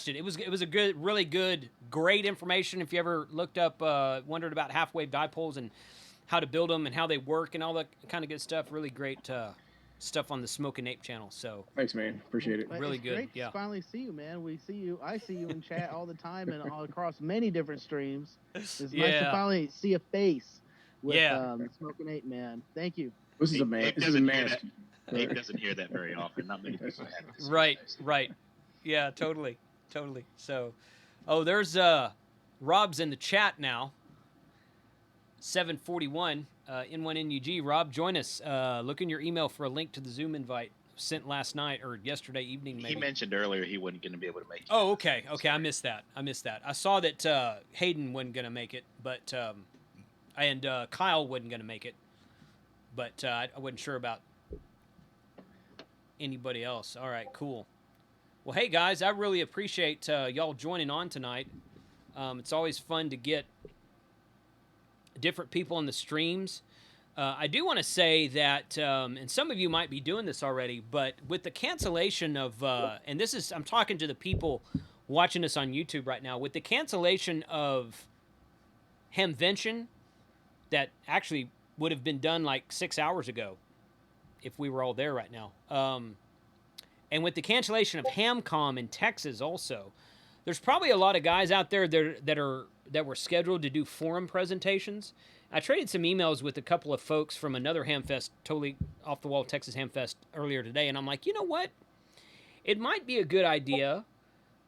it. It was a good, really good, great information. If you ever looked up, wondered about half-wave dipoles and how to build them and how they work and all that kind of good stuff. Really great stuff on the Smoke and Ape channel. So
thanks, man. Appreciate it.
Really good.
Great to finally see you, man. We see you. I see you in chat all the time and all across many different streams. It's nice to finally see a face with Smoke and Ape, man. Thank you.
This is a man. This is a mask.
Ape doesn't hear that very often. Not many people have.
Right. Yeah, totally. So, there's Rob's in the chat now. 741 N1NUG. Rob, join us. Look in your email for a link to the Zoom invite sent last night or yesterday evening. Maybe.
He mentioned earlier he wasn't going to be able to make it.
Oh, okay. I missed that. I saw that Hayden wasn't going to make it, but and Kyle wasn't going to make it, but I wasn't sure about anybody else. All right, cool. Well, hey guys, I really appreciate y'all joining on tonight. It's always fun to get different people on the streams. I do want to say that, and some of you might be doing this already, but with the cancellation of, and this is, I'm talking to the people watching us on YouTube right now, with the cancellation of Hamvention that actually would have been done like 6 hours ago, if we were all there right now. And with the cancellation of Hamcom in Texas also, there's probably a lot of guys out there that were scheduled to do forum presentations. I traded some emails with a couple of folks from another Hamfest, totally off the wall Texas Hamfest earlier today, and I'm like, you know what? It might be a good idea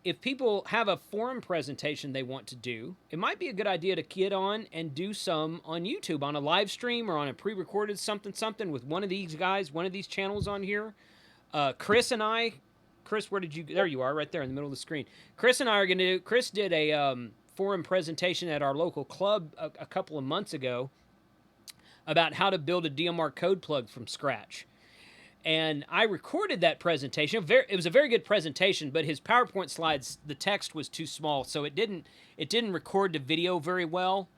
if people have a forum presentation they want to do. It might be a good idea to get on and do some on YouTube, on a live stream or on a pre-recorded something with one of these guys, one of these channels on here. Chris, where did you? There you are, right there in the middle of the screen. Chris and I are going to do. Chris did a forum presentation at our local club a couple of months ago about how to build a DMR code plug from scratch. And I recorded that presentation. It was a very good presentation, but his PowerPoint slides, the text was too small, so it didn't record the video very well.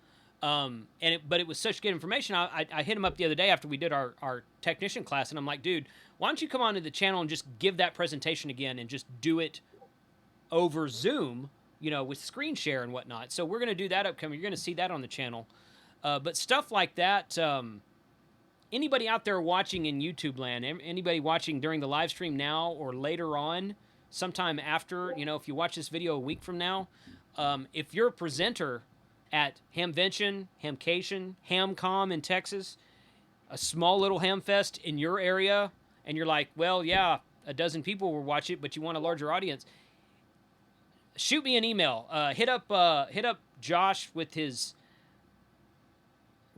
But it was such good information. I hit him up the other day after we did our technician class, and I'm like, dude, why don't you come onto the channel and just give that presentation again and just do it over Zoom, with screen share and whatnot. So we're going to do that upcoming. You're going to see that on the channel. But stuff like that, anybody out there watching in YouTube land, anybody watching during the live stream now or later on, sometime after, if you watch this video a week from now, if you're a presenter at Hamvention, Hamcation, Hamcom in Texas, a small little ham fest in your area, and you're like, well, yeah, a dozen people will watch it, but you want a larger audience, shoot me an email. Hit up Josh with his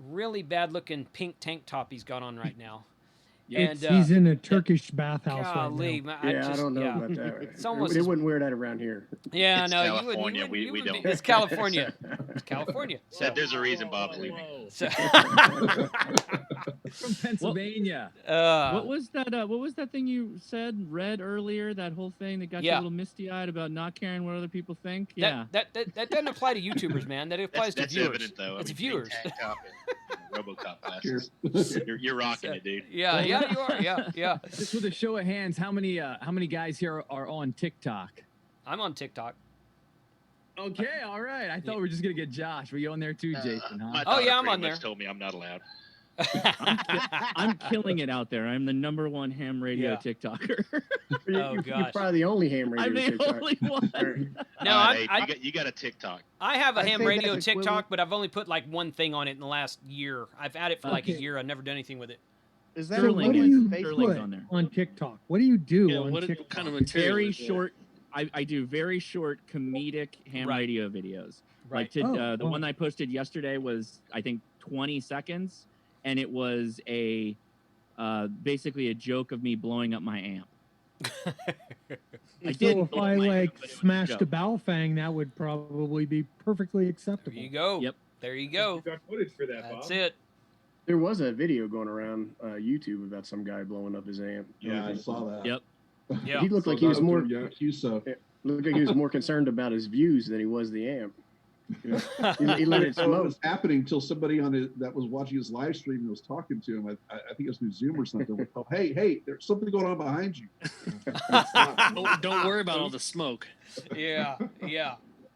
really bad-looking pink tank top he's got on right now.
And he's in a Turkish bathhouse
golly,
right
I
now.
don't know about that.
It's almost
they wouldn't wear that around here.
Yeah,
it's
no,
California.
you wouldn't
don't.
It's California. It's California.
So there's a reason Bob's leaving.
So,
From Pennsylvania.
What was that thing you read earlier? That whole thing that got you a little misty-eyed about not caring what other people think.
That doesn't apply to YouTubers, man. That applies
that's
to viewers.
Evident, though.
It's viewers.
Tank top and RoboCop glasses. You're rocking it, dude.
Yeah, you are. Yeah.
Just with a show of hands, how many guys here are on TikTok?
I'm on TikTok.
Okay, all right. I thought we were just gonna get Josh. Were you on there too, Jason? Huh?
My
yeah, I'm on
much
there.
Told me I'm not allowed.
I'm killing it out there. I'm the #1 ham radio TikToker.
Gosh.
You're probably the only ham radio
I'm the
TikToker.
only one.
No,
you got a TikTok.
I have a
I'd
ham
say
radio
that's
TikTok,
equivalent-
but I've only put like one thing on it in the last year. I've had it for like a year. I've never done anything with it.
Is that
So
Sterling
what do
like
you
Facebook?
put
on there.
on TikTok? What do you do
Yeah,
on
what
TikTok?
kind of material?
Very
is it?
short. I do very short comedic ham
Right.
radio videos.
Right.
Like the
Oh,
one I posted yesterday was I think 20 seconds, and it was a basically a joke of me blowing up my amp. I
So
didn't
if
blow
I
up my amp,
like
but it was a
smashed a
joke.
Baofeng, that would probably be perfectly
There
acceptable.
you go.
Yep.
There you go.
You got footage for that,
That's
Bob.
it.
There was a video going around YouTube about some guy blowing up his amp.
Yeah, I saw that.
Yep.
Yeah.
He looked like he was more
QSO.
looked like he was more concerned about his views than he was the amp. He let it
So it
smoke.
was happening until somebody that was watching his live stream and was talking to him. I think it was through Zoom or something. Went, oh, hey, there's something going on behind you.
Don't worry about all the smoke.
Yeah.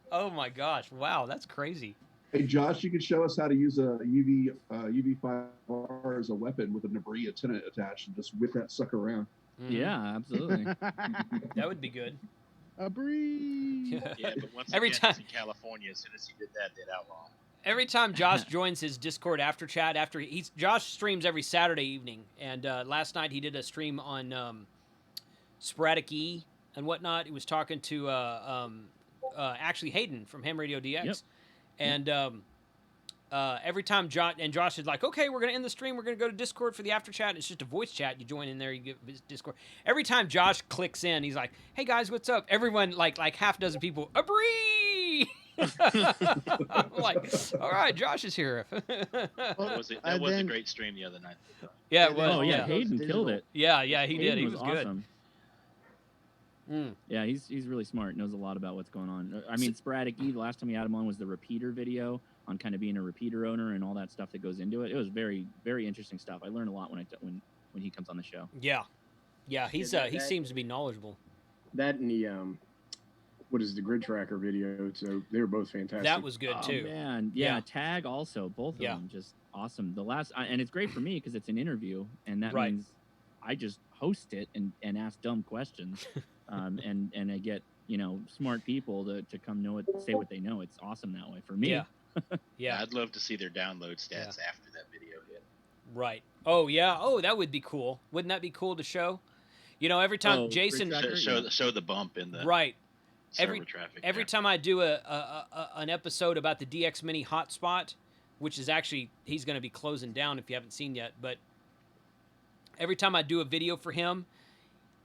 Oh my gosh! Wow, that's crazy.
Hey, Josh, you can show us how to use a UV5R as a weapon with a debris antenna attached and just whip that sucker around.
Yeah, absolutely.
That would be good.
A breeze.
Yeah, but once
Every
again,
time-
it's in California. As soon as he did that, they'd outlaw him.
Every time Josh joins his Discord after chat, Josh streams every Saturday evening, and last night he did a stream on Sporadic E and whatnot. He was talking to actually Hayden from Ham Radio DX,
Yep.
and every time Josh is like, okay, we're gonna end the stream, we're gonna go to Discord for the after chat. It's just a voice chat. You join in there, you get Discord. Every time Josh clicks in, he's like, hey guys, what's up? Everyone like half dozen people, Abree! I'm like, all right, Josh is here.
That was a great stream the other night.
Yeah, it was.
Oh yeah,
yeah,
Hayden killed it.
yeah, he did. He
Hayden
was good.
awesome.
Mm.
Yeah, he's really smart. Knows a lot about what's going on. I mean, Sporadic E. The last time we had him on was the repeater video on kind of being a repeater owner and all that stuff that goes into it. It was very, very interesting stuff. I learned a lot when he comes on the show.
Yeah, he seems to be knowledgeable.
That and the what is the grid tracker video? So they were both fantastic.
That was good
Oh,
too.
man, yeah, Tag also, both of them just awesome. The last, and it's great for me because it's an interview, and that means I just host it and ask dumb questions, and I get smart people to come say what they know. It's awesome that way for me.
Yeah.
I'd love to see their download stats after that video hit.
Right. Oh yeah. Oh, that would be cool. Wouldn't that be cool to show? Every time Jason
show the bump in the
right.
server traffic.
Every time I do an episode about the DX Mini hotspot, which is actually he's going to be closing down if you haven't seen yet, but every time I do a video for him,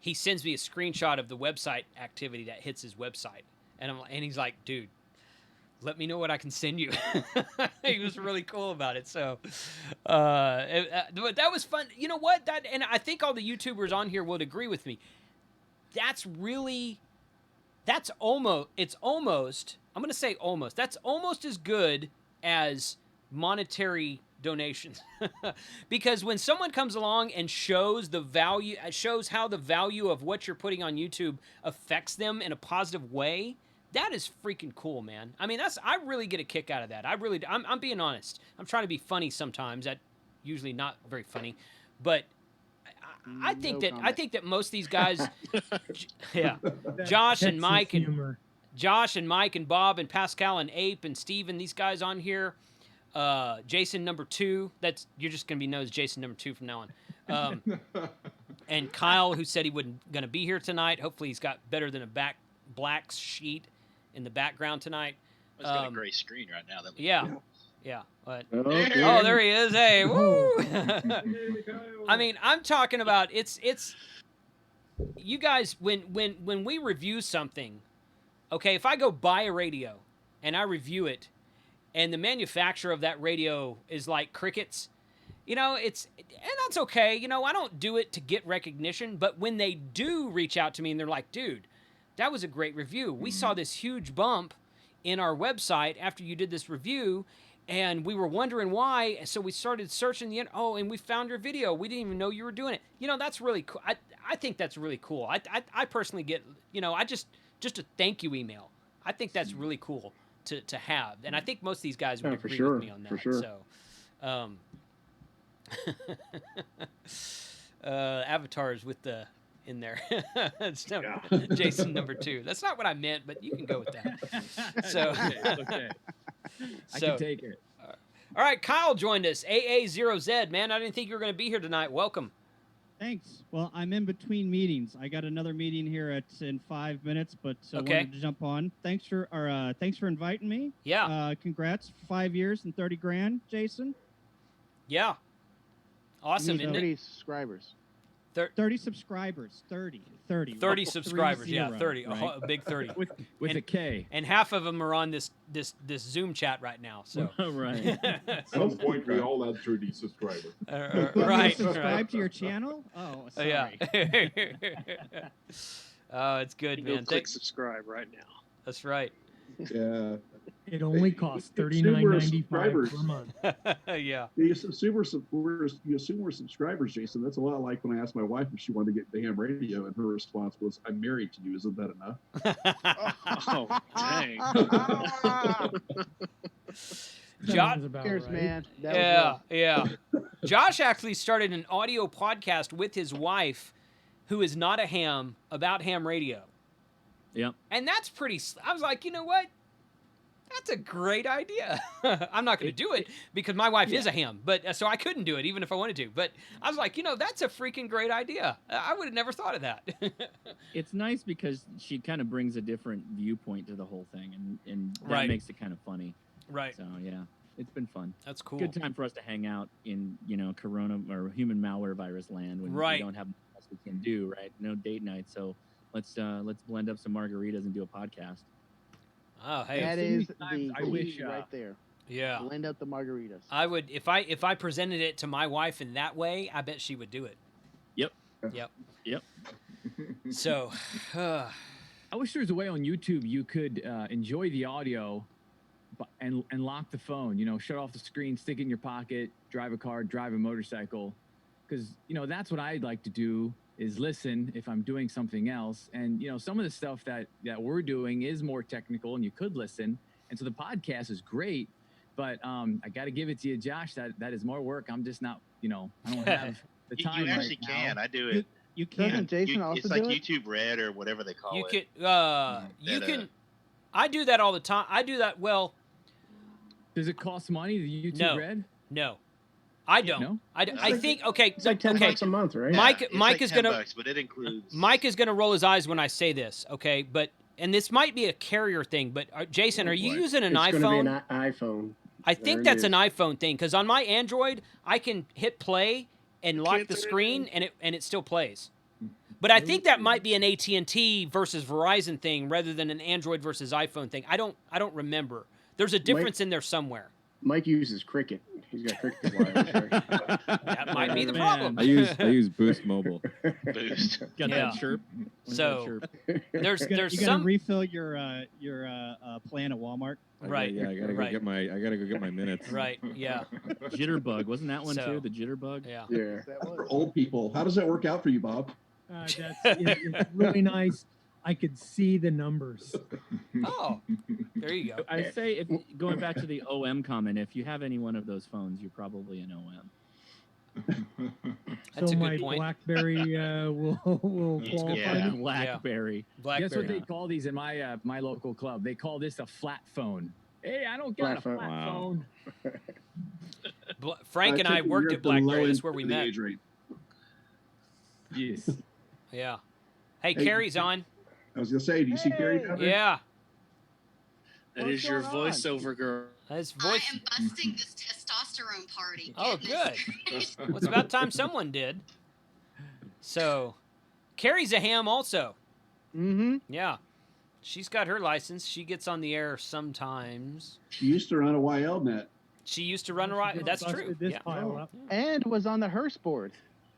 he sends me a screenshot of the website activity that hits his website, and he's like, dude, let me know what I can send you. He was really cool about it. So that was fun. You know what? And I think all the YouTubers on here would agree with me. That's almost, I'm going to say almost, that's almost as good as monetary donations. Because when someone comes along and shows how the value of what you're putting on YouTube affects them in a positive way, that is freaking cool, man. I mean, I really get a kick out of that. I'm being honest. I'm trying to be funny sometimes. That usually not very funny, but I think that most of these guys, Josh and Mike and Bob and Pascal and Ape and Steven, these guys on here, Jason number 2. That's you're just gonna be known as Jason number 2 from now on. And Kyle, who said he wasn't gonna be here tonight. Hopefully, he's got better than a black sheet in the background tonight.
It's got a gray screen right now. That
yeah. But,
Okay.
oh, there he is. Hey, woo! I mean, I'm talking about it's. You guys, when we review something, okay, if I go buy a radio and I review it, and the manufacturer of that radio is like crickets, and that's okay. I don't do it to get recognition, but when they do reach out to me and they're like, dude, that was a great review. We saw this huge bump in our website after you did this review, and we were wondering why. So we started searching and we found your video. We didn't even know you were doing it. That's really cool. I think that's really cool. I personally get, just a thank you email. I think that's really cool to have. And I think most of these guys would agree with me on that.
For sure.
So, avatars with the in there. Jason number 2. That's not what I meant, but you can go with that. So,
okay. I can take it.
All right, Kyle joined us. AA0Z, man. I didn't think you were going to be here tonight. Welcome.
Thanks. Well, I'm in between meetings. I got another meeting here in 5 minutes, but wanted to jump on. Thanks for inviting me.
Yeah.
Congrats. 5 years and 30 grand, Jason.
Yeah. Awesome.
30 subscribers.
30 subscribers. 30
subscribers. Yeah, 30.
Right?
A big 30.
with a K.
And half of them are on this Zoom chat right now. So
right.
At some point, we all had 30 subscribers.
Right.
Subscribe to your channel? Oh, sorry.
Yeah. Oh, it's good, man.
Click subscribe right now.
That's right.
Yeah.
It only costs $39.95 per month.
Yeah.
You assume we're subscribers, Jason. That's a lot like when I asked my wife if she wanted to get the ham radio, and her response was, "I'm married to you. Isn't that enough?"
Oh, dang.
Josh,
Cheers,
right.
man. That
yeah. Josh actually started an audio podcast with his wife, who is not a ham, about ham radio.
Yep.
And that's pretty. I was like, you know what? That's a great idea. I'm not going to do it because my wife is a ham, but so I couldn't do it even if I wanted to. But I was like, that's a freaking great idea. I would have never thought of that.
It's nice because she kind of brings a different viewpoint to the whole thing, and that makes it kind of funny.
Right.
So yeah, it's been fun.
That's cool.
Good time for us to hang out in Corona or human malware virus land when we don't have much else we can do. Right. No date night. So let's blend up some margaritas and do a podcast.
Oh, hey.
That is the
I wish,
key right there.
Yeah.
Blend out the margaritas.
I would if I presented it to my wife in that way, I bet she would do it.
Yep.
So,
I wish there was a way on YouTube you could enjoy the audio and lock the phone. Shut off the screen, stick it in your pocket, drive a car, drive a motorcycle. Because, that's what I'd like to do is listen if I'm doing something else. And, some of the stuff that we're doing is more technical and you could listen. And so the podcast is great. But I got to give it to you, Josh, that is more work. I'm just not, I don't have the time.
You actually can. I do it.
You can.
Doesn't Jason also
it's like
do it?
YouTube Red or whatever they call it.
You can. I do that all the time. I do that. Well,
does it cost money, the YouTube Red?
No. I don't.
No?
I think okay.
It's like $10 a month, right?
Mike
like
is
$10,
gonna.
but it includes.
Mike is gonna roll his eyes when I say this. Okay, and this might be a carrier thing. But Jason, are you using an iPhone?
It's gonna be an iPhone.
I think that's an iPhone thing because on my Android I can hit play and lock the screen and it still plays. But I think that might be an AT&T versus Verizon thing rather than an Android versus iPhone thing. I don't remember. There's a difference in there somewhere.
Mike uses Cricket. He's got Cricket wireless.
That might be the problem.
I use Boost Mobile.
Boost.
Got that chirp.
So there's
you gotta
some
refill your plan at Walmart.
Right.
Yeah, I gotta go get my minutes.
Right. Yeah.
Jitterbug, wasn't that one too? The Jitterbug.
Yeah.
For old people, how does that work out for you, Bob?
It's really nice. I could see the numbers.
Oh, there you go.
I say, if going back to the OM comment, if you have any one of those phones, you're probably an OM.
That's
so
a
my
good point.
BlackBerry will qualify.
Yeah, BlackBerry.
Guess what they call these in my local club? They call this a flat phone. Hey, I don't got a flat phone.
Frank and I worked at BlackBerry. That's where we met.
Yes.
Yeah. Hey, Carrie's on.
I was gonna say, do you see Carrie down there?
Yeah.
That is your voiceover girl.
That's voice.
I am busting this testosterone party.
Oh, good. Well, it's about time someone did. So, Carrie's a ham also.
Mm-hmm.
Yeah. She's got her license. She gets on the air sometimes.
She used to run a YLnet.
She used to run a right. That's true. Yeah.
And was on the Hearst board.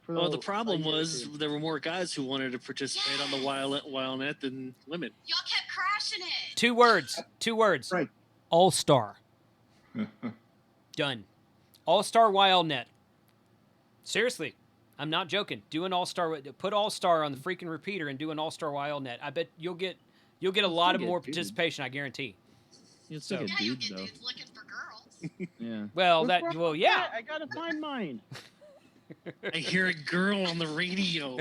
Well, the problem was there were more guys who wanted to participate on the WildNet than women.
Y'all kept crashing it.
2 words. 2 words.
Right.
All-Star. Done. All-Star WildNet. Seriously. I'm not joking. Do an All-Star. Put All-Star on the freaking repeater and do an All-Star WildNet. I bet you'll get a lot of more participation, I guarantee.
You'll still get dudes, though.
Dudes looking for girls.
Yeah.
Well, yeah.
I gotta find mine.
I hear a girl on the radio.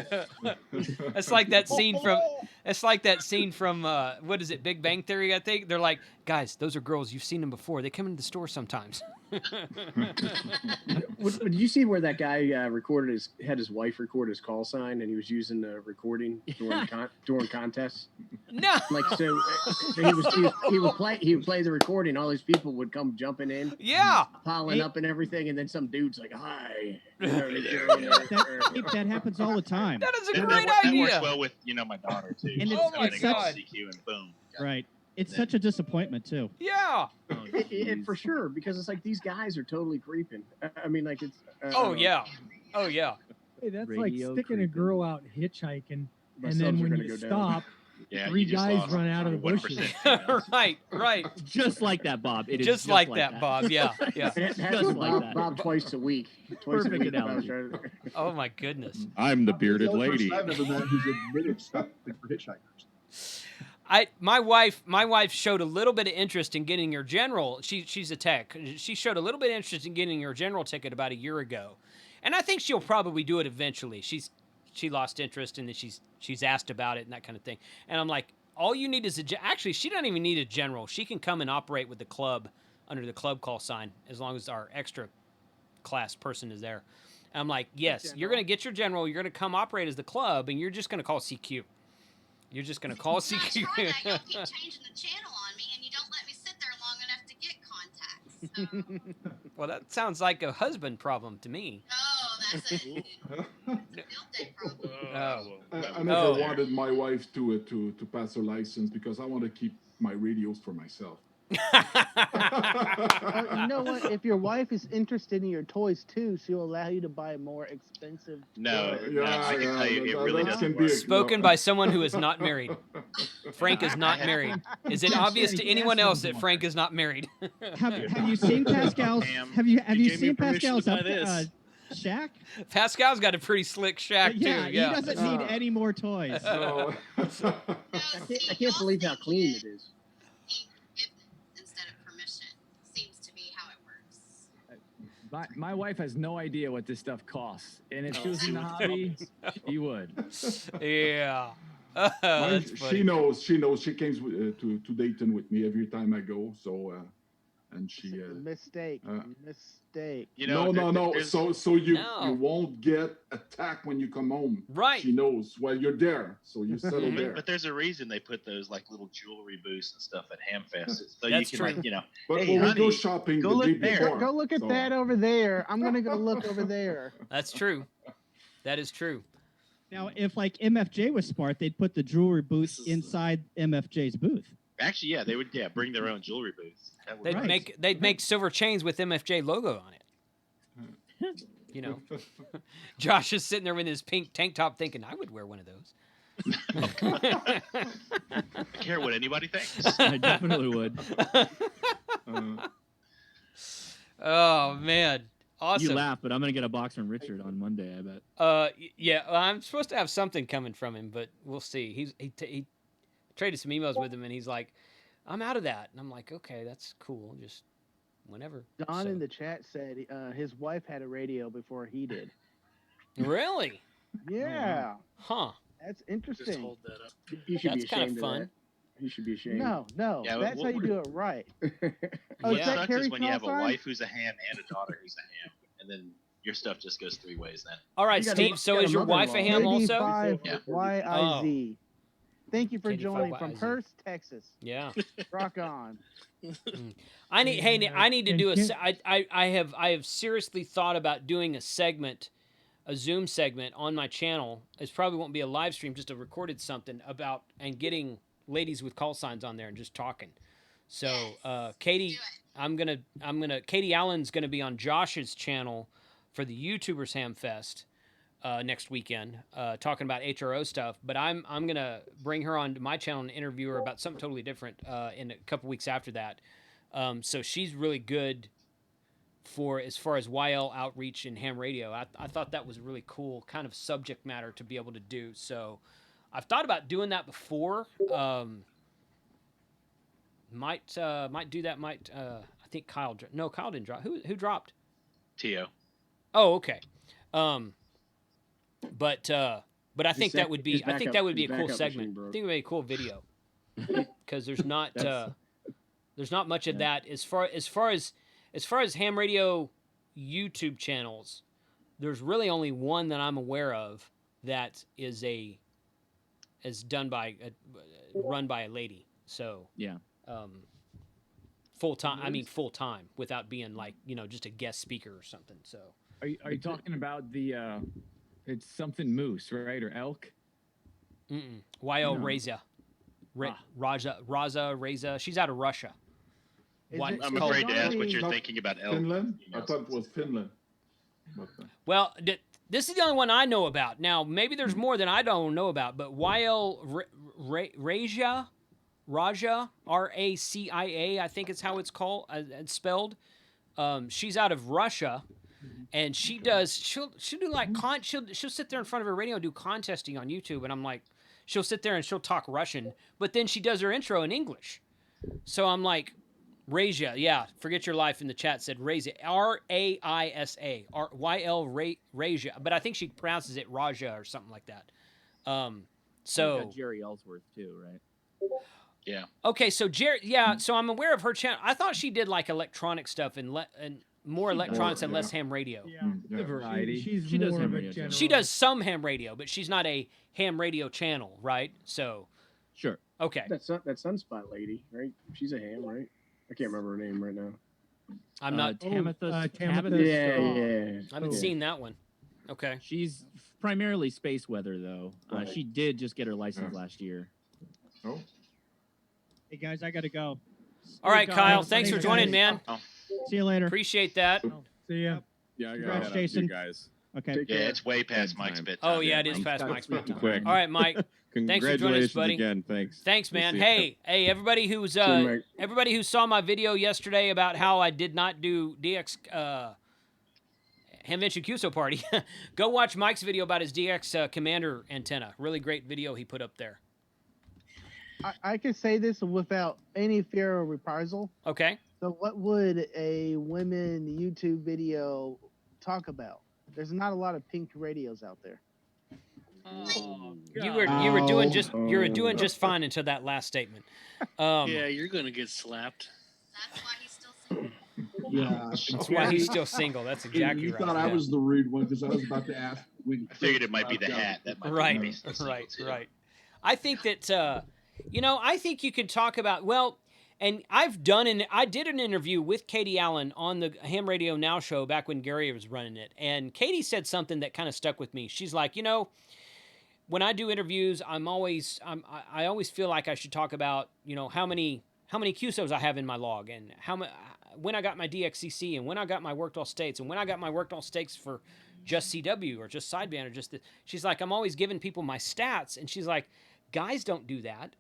It's like that scene from. It's like that scene from. What is it? Big Bang Theory. I think they're like, guys, those are girls. You've seen them before. They come into the store sometimes.
Did you see where that guy had his wife record his call sign, and he was using the recording during contests?
No.
Like so, he would play the recording. All these people would come jumping in.
Yeah.
Piling up and everything, and then some dude's like, "Hi."
That happens all the time.
That is a great
that
idea.
works well with my daughter too.
And
She's
it's
trying to go
such-
CQ and boom.
Right. It's such a disappointment too.
Yeah.
It for sure, because it's like these guys are totally creeping. I mean, like it's.
Oh yeah. Oh yeah.
Hey, that's
Radio
like sticking a girl out hitchhiking,
My
and then
subs are
when
gonna
you
go down.
stop,
Yeah,
3
you just
guys
lost
run out of the
1%.
bushes.
Right.
Just like that, Bob. It is
Just like that, Bob. Yeah. Yeah.
It
Just
happens
like
Bob,
that.
Bob twice a week. Twice
Perfect
a week.
analogy.
Oh my goodness.
I'm the bearded
That's the
lady.
first I've ever met who's admitted stopping for hitchhikers.
My wife showed a little bit of interest in getting her general. She's a tech. She showed a little bit of interest in getting her general ticket about a year ago, and I think she'll probably do it eventually. She lost interest, and then she's asked about it and that kind of thing. And I'm like, all you need is actually she doesn't even need a general. She can come and operate with the club under the club call sign as long as our extra class person is there. And I'm like, yes, you're gonna get your general. You're gonna come operate as the club, and you're just gonna call CQ. You're just gonna call CQ.
That's right. Y'all keep changing the channel on me, and you don't let me sit there long enough to get contacts. So.
Well, that sounds like a husband problem to me.
No, that's a field day problem.
I never wanted my wife to pass her license because I want to keep my radios for myself.
You know what? If your wife is interested in your toys too, she'll allow you to buy more expensive.
No,
toys.
I can tell you, it really doesn't work.
Spoken by someone who is not married. Frank is not married. Is it obvious to anyone else that Frank is not married?
Have you seen Pascal's? Have you seen Pascal's shack?
Pascal's got a pretty slick shack too.
Yeah,
Yeah.
he doesn't need any more toys.
No.
I can't believe how clean it is.
Instead of permission seems to be how it works.
My wife has no idea what this stuff costs, and if she was in the hobby, she would.
Yeah.
She knows. She came to Dayton with me every time I go. So, and she.
Mistake.
You know,
No. So you
No.
you won't get attacked when you come home.
Right.
She knows. Well, you're there, so you settle there.
But there's a reason they put those like little jewelry booths and stuff at Hamfest. So
That's
you can
true.
But
hey,
when we
honey,
go shopping
go
the
look
day
there.
before.
Go look at
so-
that over there. I'm gonna go look over there.
That's true. That is true.
Now, if like MFJ was smart, they'd put the jewelry booth inside MFJ's booth.
Actually, yeah, they would. Yeah, bring their own jewelry booths. That would
They'd make silver chains with MFJ logo on it. You know, Josh is sitting there with his pink tank top, thinking, "I would wear one of those."
I don't care what anybody thinks.
I definitely would.
Oh man, awesome!
You laugh, but I'm gonna get a box from Richard on Monday. I bet.
Yeah, I'm supposed to have something coming from him, but we'll see. He traded some emails with him, and he's like, "I'm out of that," and I'm like, "Okay, that's cool. Just whenever."
Don
So-
in the chat said his wife had a radio before he did.
Really?
Yeah.
Huh.
That's interesting.
Just hold that up.
You should
That's
be
kind
ashamed
of
of
fun.
that. He should be ashamed.
No,
Yeah,
that's how you do it right.
What
is that
sucks
Terry
is when you have a
Call sign?
wife who's a ham and a daughter who's a ham, and then your stuff just goes 3 ways then.
All right, Steve. So is your wife a ham also?
KD5YIZ. Thank you for joining from
KD5YIZ.
Hearst, Texas.
Yeah.
Rock on.
I need to do I have seriously thought about doing a Zoom segment on my channel. It probably won't be a live stream, just a recorded something about and getting ladies with call signs on there and just talking. So Katie, Katie Allen's gonna be on Josh's channel for the YouTubers Ham Fest next weekend, talking about HRO stuff. But I'm gonna bring her on to my channel and interview her about something totally different in a couple weeks after that. So she's really good for as far as YL outreach and ham radio. I thought that was a really cool kind of subject matter to be able to do. So I've thought about doing that before. Might do that. I think Kyle didn't drop. Who dropped?
Tio.
Oh, okay. But I think that would be a cool segment. I think it would be a cool video because there's not much of that as far as ham radio YouTube channels. There's really only one that I'm aware of that is run by a lady. So
yeah.
Full time without being like, just a guest speaker or something. So
Are you talking about the it's something moose, right? Or elk?
YL Reza. Raza Reza. She's out of Russia.
I'm afraid to ask what you're thinking about elk.
Finland? I thought it was Finland.
Well, this is the only one I know about. Now, maybe there's more than I don't know about, but YL Raja, RACIA, I think it's how it's called, it's spelled. She's out of Russia, and she'll do like she'll sit there in front of her radio and do contesting on YouTube, and I'm like, she'll sit there and she'll talk Russian, but then she does her intro in English. So I'm like, Raja, yeah, forget your life in the chat said Raja, RAISA, YL Raja, but I think she pronounces it Raja or something like that. So
got Jerry Ellsworth too, right?
Yeah.
Okay, so Jerry, so I'm aware of her channel. I thought she did like electronic stuff and more electronics and less ham radio.
Yeah,
the variety.
She does ham radio.
She does some ham radio, but she's not a ham radio channel, right? So
sure.
Okay.
That Sunspot lady, right? She's a ham, right? I can't remember her name right now.
I'm not.
Tabitha.
Yeah.
I haven't seen that one. Okay.
She's primarily space weather, though. She did just get her license last year.
Oh.
Hey guys, I gotta go.
All right, Kyle. Thanks for joining, man.
See you later.
Appreciate that.
See ya.
Yeah, I
Congrats,
got
Jason.
you guys.
Okay.
Yeah, it's way past Mike's bedtime.
Oh yeah, it is past Mike's bedtime.
Quick.
All right, Mike. Thanks for joining us, buddy.
Again. Thanks.
Thanks, man. Hey, everybody who saw my video yesterday about how I did not do DX Hamvention QSO party, go watch Mike's video about his DX Commander antenna. Really great video he put up there.
I can say this without any fear of reprisal.
Okay.
So what would a women YouTube video talk about? There's not a lot of pink radios out there.
Oh,
you were doing just fine until that last statement.
Yeah, you're gonna get slapped.
That's why he's still single.
Yeah,
That's why he's still single. That's exactly
you
right.
thought I was the rude one because I was about to ask.
I figured it might be the hat. That might
Right,
be the
right. I think that I think you could talk about and I did an interview with Katie Allen on the Ham Radio Now show back when Gary was running it, and Katie said something that kind of stuck with me. She's like, when I do interviews, I always feel like I should talk about, how many QSOs I have in my log, and when I got my DXCC, and when I got my worked all states, and when I got my worked all states for just CW or just sideband or just she's like, I'm always giving people my stats, and she's like, guys don't do that.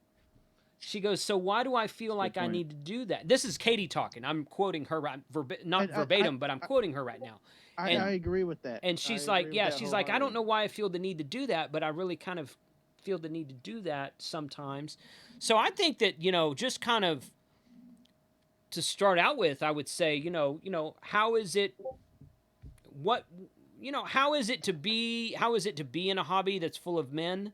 She goes, so why do I feel like I need to do that? This is Katie talking. I'm quoting her, not verbatim, but I'm quoting her right now.
I agree with that.
And she's like, I don't know why I feel the need to do that, but I really kind of feel the need to do that sometimes. So I think that, just kind of to start out with, I would say, how is it to be in a hobby that's full of men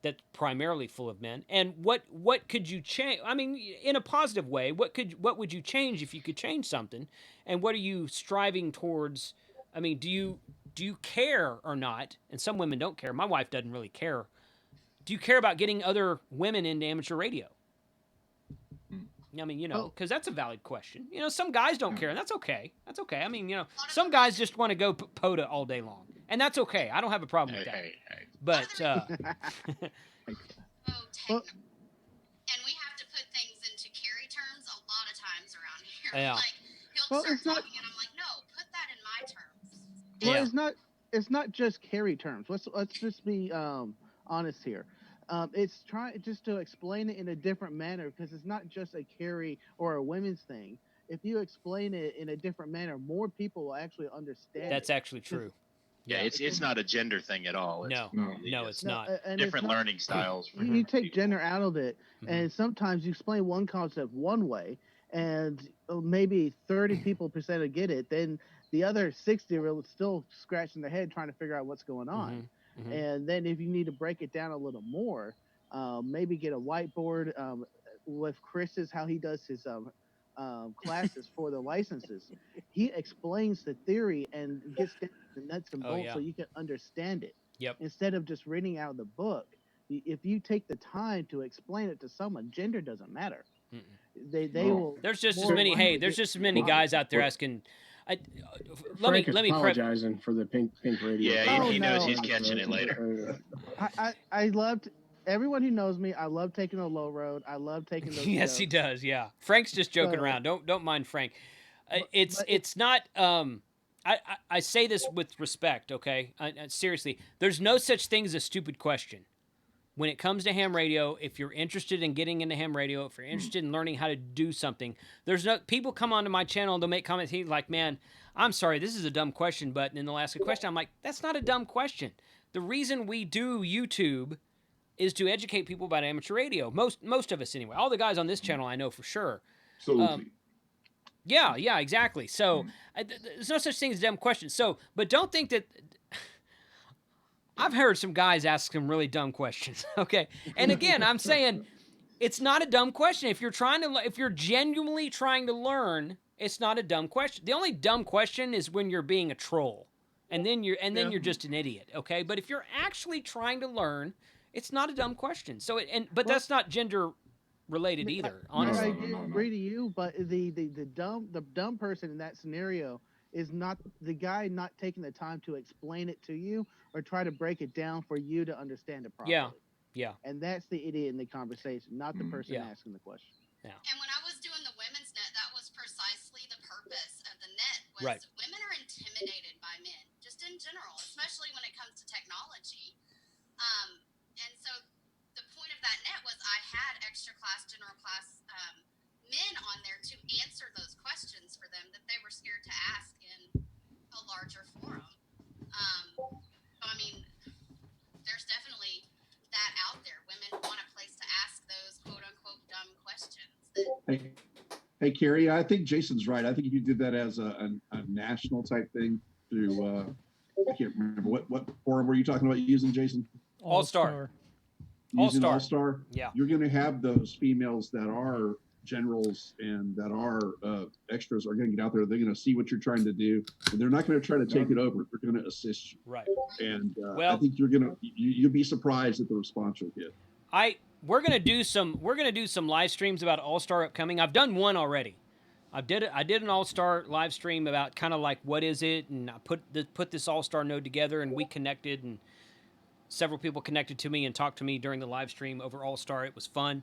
that's primarily full of men. And what could you change? I mean, in a positive way, what would you change if you could change something? And what are you striving towards? I mean, do you care or not? And some women don't care. My wife doesn't really care. Do you care about getting other women into amateur radio? I mean, because that's a valid question. Some guys don't care, and that's okay. That's okay. I mean, some guys just want to go POTA all day long, and that's okay. I don't have a problem with that. But
and we have to put things into carry terms a lot of times around here.
Yeah.
Like he'll start talking, and I'm like, no, put that in my terms.
Well, it's not just carry terms. Let's just be honest here. It's trying just to explain it in a different manner, because it's not just a carry or a women's thing. If you explain it in a different manner, more people will actually understand.
That's actually true.
Yeah, it's not a gender thing at all. It's
it's not.
Different learning styles.
You take gender out of it, and sometimes you explain one concept one way, and maybe 30% will get it. Then the other 60 are still scratching their head trying to figure out what's going on. And then if you need to break it down a little more, maybe get a whiteboard with Chris's, how he does his classes for the licenses. He explains the theory and gets down to the nuts and bolts so you can understand it.
Yep.
Instead of just reading out of the book. If you take the time to explain it to someone, gender doesn't matter. They will.
There's just as many. Hey, there's just as many guys out there asking. Let me
apologizing for the pink radio.
Yeah, he knows he's catching it later.
I loved everyone who knows me. I love taking the low road. I love taking those.
Yes, he does. Yeah, Frank's just joking around. Don't mind Frank. It's not. I say this with respect. Okay, seriously, there's no such thing as a stupid question. When it comes to ham radio, if you're interested in getting into ham radio, if you're interested in learning how to do something, there's no people come onto my channel, they'll make comments like, man, I'm sorry, this is a dumb question, but then they'll ask a question. I'm like, that's not a dumb question. The reason we do YouTube is to educate people about amateur radio. Most of us anyway. All the guys on this channel I know for sure.
Absolutely.
Yeah, exactly. So there's no such thing as a dumb question. So, but don't think that. I've heard some guys ask some really dumb questions. Okay, and again, I'm saying it's not a dumb question. If you're genuinely trying to learn, it's not a dumb question. The only dumb question is when you're being a troll, and then you're just an idiot. Okay, but if you're actually trying to learn, it's not a dumb question. So but that's not gender related either. Honestly,
I agree to you, but the dumb person in that scenario is not the guy not taking the time to explain it to you or try to break it down for you to understand it properly.
Yeah.
And that's the idiot in the conversation, not the person asking the question.
Yeah.
And when I was doing the women's net, that was precisely the purpose of the net. Was women are intimidated by men, just in general, especially when it comes to technology. And so the point of that net was I had extra class, general class men on there to answer those questions for them that they were scared to ask in a larger forum. I mean, there's definitely that out there. Women want a place to ask those quote unquote dumb questions.
Hey, Carrie, I think Jason's right. I think if you did that as a national type thing through, I can't remember what forum were you talking about using, Jason?
All-Star.
Using All-Star.
Yeah.
You're going to have those females that are generals and that are extras are going to get out there. They're going to see what you're trying to do, and they're not going to try to take it over. They're going to assist you.
Right.
And I think you'll be surprised at the response you'll get.
We're gonna do some live streams about All-Star upcoming. I've done one already. I did an All-Star live stream about kind of like what is it, and I put this All-Star node together, and we connected, and several people connected to me and talked to me during the live stream over All-Star. It was fun.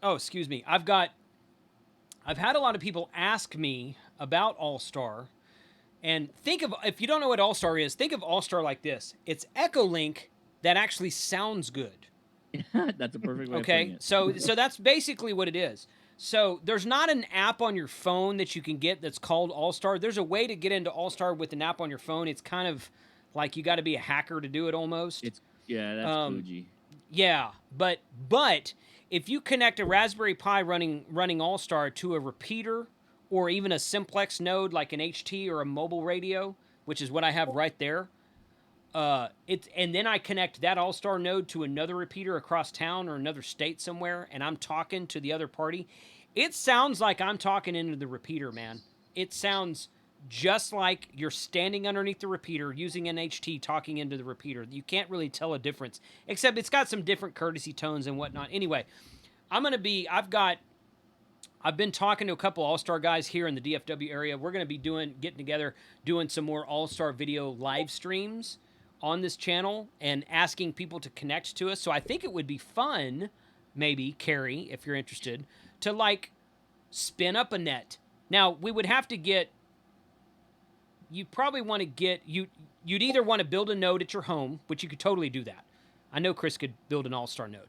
Excuse me. I've had a lot of people ask me about All-Star, and if you don't know what All-Star is, think of All-Star like this. It's Echolink that actually sounds good.
That's a perfect way of putting it.
So that's basically what it is. So there's not an app on your phone that you can get that's called All-Star. There's a way to get into All-Star with an app on your phone. It's kind of like you got to be a hacker to do it almost.
That's kludgy.
Yeah, but if you connect a Raspberry Pi running All-Star to a repeater or even a simplex node like an HT or a mobile radio, which is what I have right there, and then I connect that All-Star node to another repeater across town or another state somewhere, and I'm talking to the other party. It sounds like I'm talking into the repeater, man. It sounds just like you're standing underneath the repeater using an HT talking into the repeater. You can't really tell a difference, except it's got some different courtesy tones and whatnot. Anyway, I've been talking to a couple All-Star guys here in the DFW area. We're going to be getting together, doing some more All-Star video live streams on this channel and asking people to connect to us. So I think it would be fun, maybe, Carrie, if you're interested, to like spin up a net. Now, we would have to get, you'd probably want to get, you'd either want to build a node at your home, which you could totally do that. I know Chris could build an All-Star node.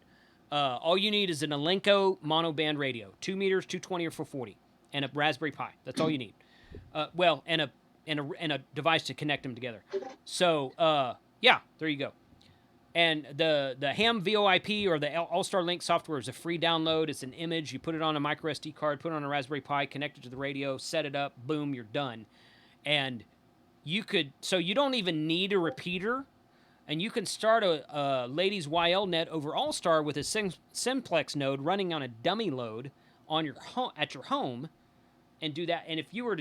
All you need is an Elenco monoband radio, 2 meters, 220 or 440, and a Raspberry Pi. That's all you need. Well, and a device to connect them together. So, yeah, there you go. And the Ham VoIP or the All-Star Link software is a free download. It's an image. You put it on a micro SD card, put it on a Raspberry Pi, connect it to the radio, set it up, boom, you're done. And you could, so you don't even need a repeater. And you can start a ladies YL net over All-Star with a simplex node running on a dummy load on your at your home, and do that. And if you're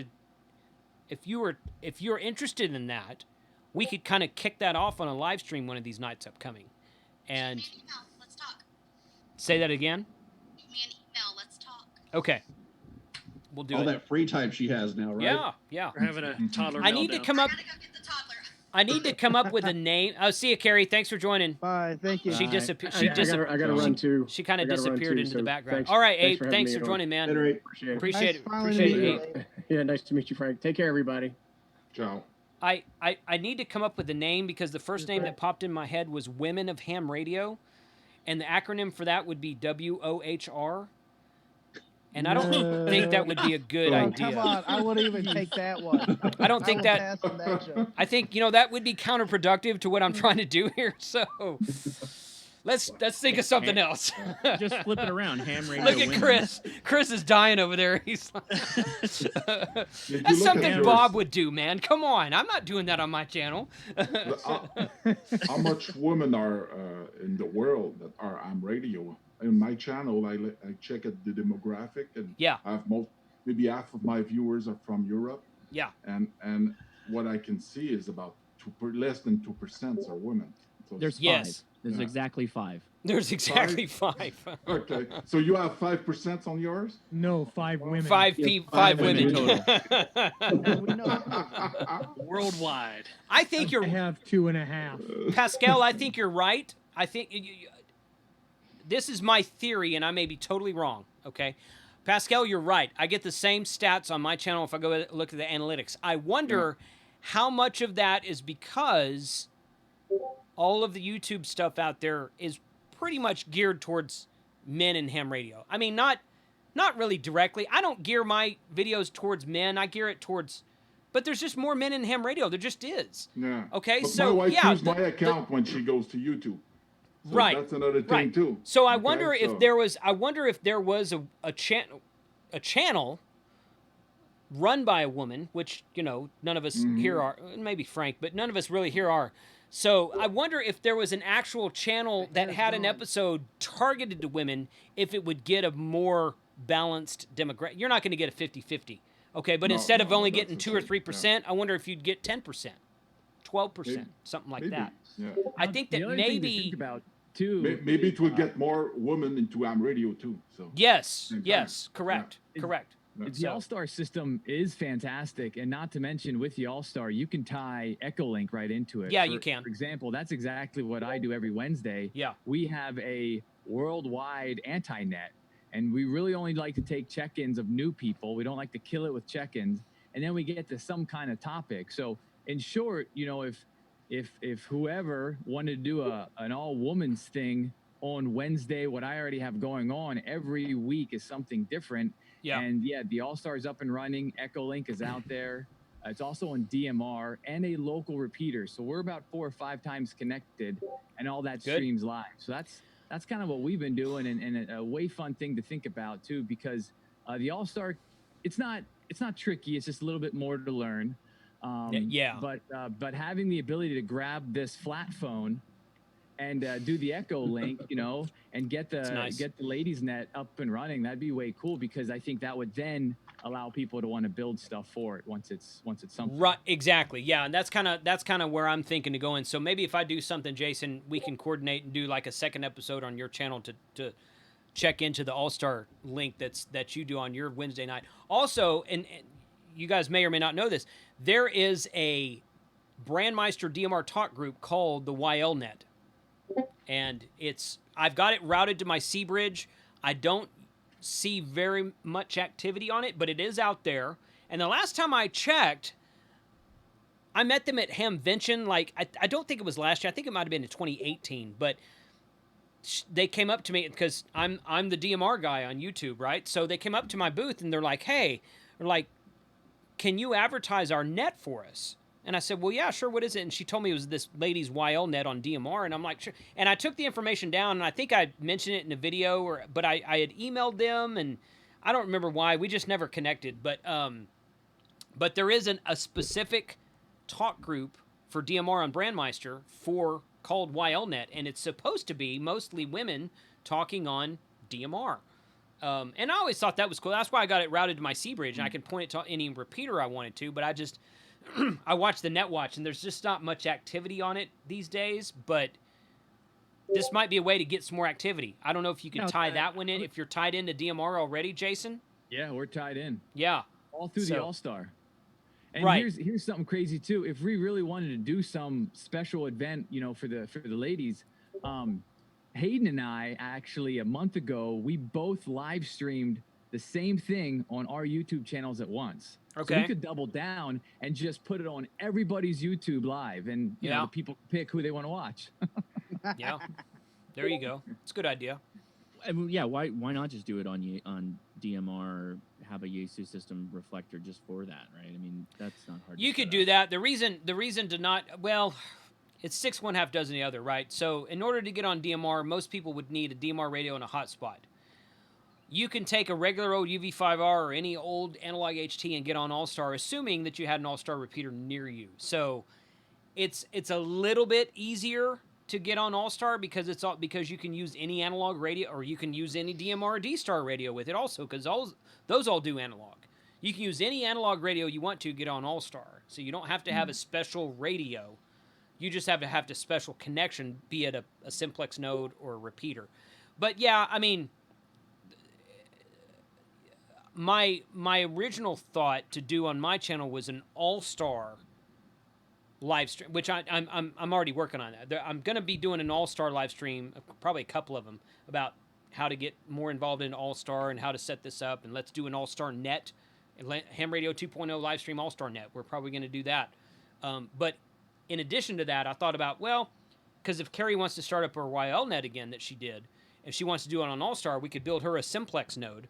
interested in that, we could kind of kick that off on a live stream one of these nights upcoming. And
let's talk.
Say that again.
Give me an email. Let's talk.
Okay. We'll do
all
it.
that free time she has now, right?
Yeah, yeah.
We're having a toddler.
I need to come up. I need to come up with a name. Oh, see you, Carrie. Thanks for joining.
Bye. Thank you.
She disappeared.
I gotta run too.
She kind of disappeared into the background.
Thanks,
All right, Abe.
for
Thanks
having
for
me
joining, man.
Appreciate it.
Appreciate it, Abe.
Yeah, nice to meet you, Frank. Take care, everybody.
Ciao.
I need to come up with a name because the first name that popped in my head was Women of Ham Radio, and the acronym for that would be WOHR. And I don't think that would be a good idea.
Come on, I wouldn't even take that one.
I don't think that.
Pass on that joke.
I think that would be counterproductive to what I'm trying to do here. So let's think of something else.
Just flip it around. Ham radio.
Look at
women.
Chris. Chris is dying over there. He's like, that's something Bob would do, man. Come on, I'm not doing that on my channel.
How much women are in the world that are on radio? In my channel, I check at the demographic, and
yeah,
I have maybe half of my viewers are from Europe.
Yeah,
and what I can see is about less than 2% are women. So
There's 5. There's exactly 5.
There's exactly 5.
Okay, so you have 5% on yours?
No, 5 women.
5 women
total.
Worldwide.
I think
I have 2.5.
Pascal, I think you're right. I think this is my theory, and I may be totally wrong, okay? Pascal, you're right. I get the same stats on my channel if I go look at the analytics. I wonder how much of that is because all of the YouTube stuff out there is pretty much geared towards men in ham radio. I mean, not really directly. I don't gear my videos towards men. I gear it towards... But there's just more men in ham radio. There just is.
Yeah.
Okay,
but
so,
my wife
yeah.
uses my account when she goes to YouTube. So
right.
That's another thing too.
So I wonder if there was a channel run by a woman, which, none of us here are, maybe Frank, but none of us really here are. So I wonder if there was an actual channel that had an episode targeted to women, if it would get a more balanced demographic. You're not going to get a 50-50. Okay, but instead of only getting 2 or 3%, I wonder if you'd get 10%, 12%, something like that.
Yeah.
I think that maybe
maybe it will get more women into ham radio too. So
yes, correct.
The All-Star system is fantastic, and not to mention with the All-Star, you can tie Echolink right into it.
Yeah, you can.
For example, that's exactly what I do every Wednesday.
Yeah.
We have a worldwide anti-net, and we really only like to take check-ins of new people. We don't like to kill it with check-ins, and then we get to some kind of topic. So in short, if whoever wanted to do an all-women's thing on Wednesday, what I already have going on every week is something different.
Yeah.
And the All-Star is up and running. Echolink is out there. It's also on DMR and a local repeater. So we're about 4 or 5 times connected, and all that streams live. So that's kind of what we've been doing, and a way fun thing to think about too, because the All-Star, it's not tricky. It's just a little bit more to learn. But having the ability to grab this flat phone and do the Echo link, you know, and get the ladies net up and running, that'd be way cool, because I think that would then allow people to want to build stuff for it once it's something.
Right, exactly. Yeah, and that's kind of where I'm thinking to go in. So maybe if I do something, Jason, we can coordinate and do like a second episode on your channel to check into the All-Star link that you do on your Wednesday night. Also, and you guys may or may not know this, there is a Brandmeister DMR talk group called the YLNet. And I've got it routed to my C bridge. I don't see very much activity on it, but it is out there. And the last time I checked, I met them at Hamvention. Like, I don't think it was last year. I think it might have been in 2018. But they came up to me because I'm the DMR guy on YouTube, right? So they came up to my booth and they're like, "Hey, can you advertise our net for us?" And I said, "Well, yeah, sure. What is it?" And she told me it was this lady's YL net on DMR. And I'm like, "Sure." And I took the information down, and I think I mentioned it in a video, but I had emailed them, and I don't remember why. We just never connected. But there isn't a specific talk group for DMR on Brandmeister called YLNet, and it's supposed to be mostly women talking on DMR. And I always thought that was cool. That's why I got it routed to my C bridge, and I can point it to any repeater I wanted to. But I watched the net watch, and there's just not much activity on it these days, but this might be a way to get some more activity. I don't know if you can tie that one in, if you're tied into DMR already, Jason.
Yeah, we're tied in.
Yeah.
All through the All-Star. And here's something crazy too. If we really wanted to do some special event, you know, for the ladies, Hayden and I actually a month ago, we both live streamed the same thing on our YouTube channels at once.
Okay.
So we could double down and just put it on everybody's YouTube live, and you know, the people pick who they want to watch.
Yeah. There you go. It's a good idea.
I mean, yeah, why not just do it on DMR, have a Yaesu system reflector just for that, right? I mean, that's not hard.
You could do that. The reason to not, well, it's 6 1/2 dozen the other, right? So in order to get on DMR, most people would need a DMR radio and a hotspot. You can take a regular old UV5R or any old analog HT and get on All-Star, assuming that you had an All-Star repeater near you. So it's a little bit easier to get on All-Star because you can use any analog radio, or you can use any DMR D-Star radio with it also, because those all do analog. You can use any analog radio you want to get on All-Star. So you don't have to have a special radio. You just have to have the special connection, be it a simplex node or a repeater. But yeah, I mean, my original thought to do on my channel was an All-Star live stream, which I'm already working on that. I'm going to be doing an All-Star live stream, probably a couple of them, about how to get more involved in All-Star and how to set this up, and let's do an All-Star net, Ham Radio 2.0 live stream All-Star net. We're probably going to do that. But in addition to that, I thought about, well, because if Carrie wants to start up her YL net again that she did, if she wants to do it on All-Star, we could build her a simplex node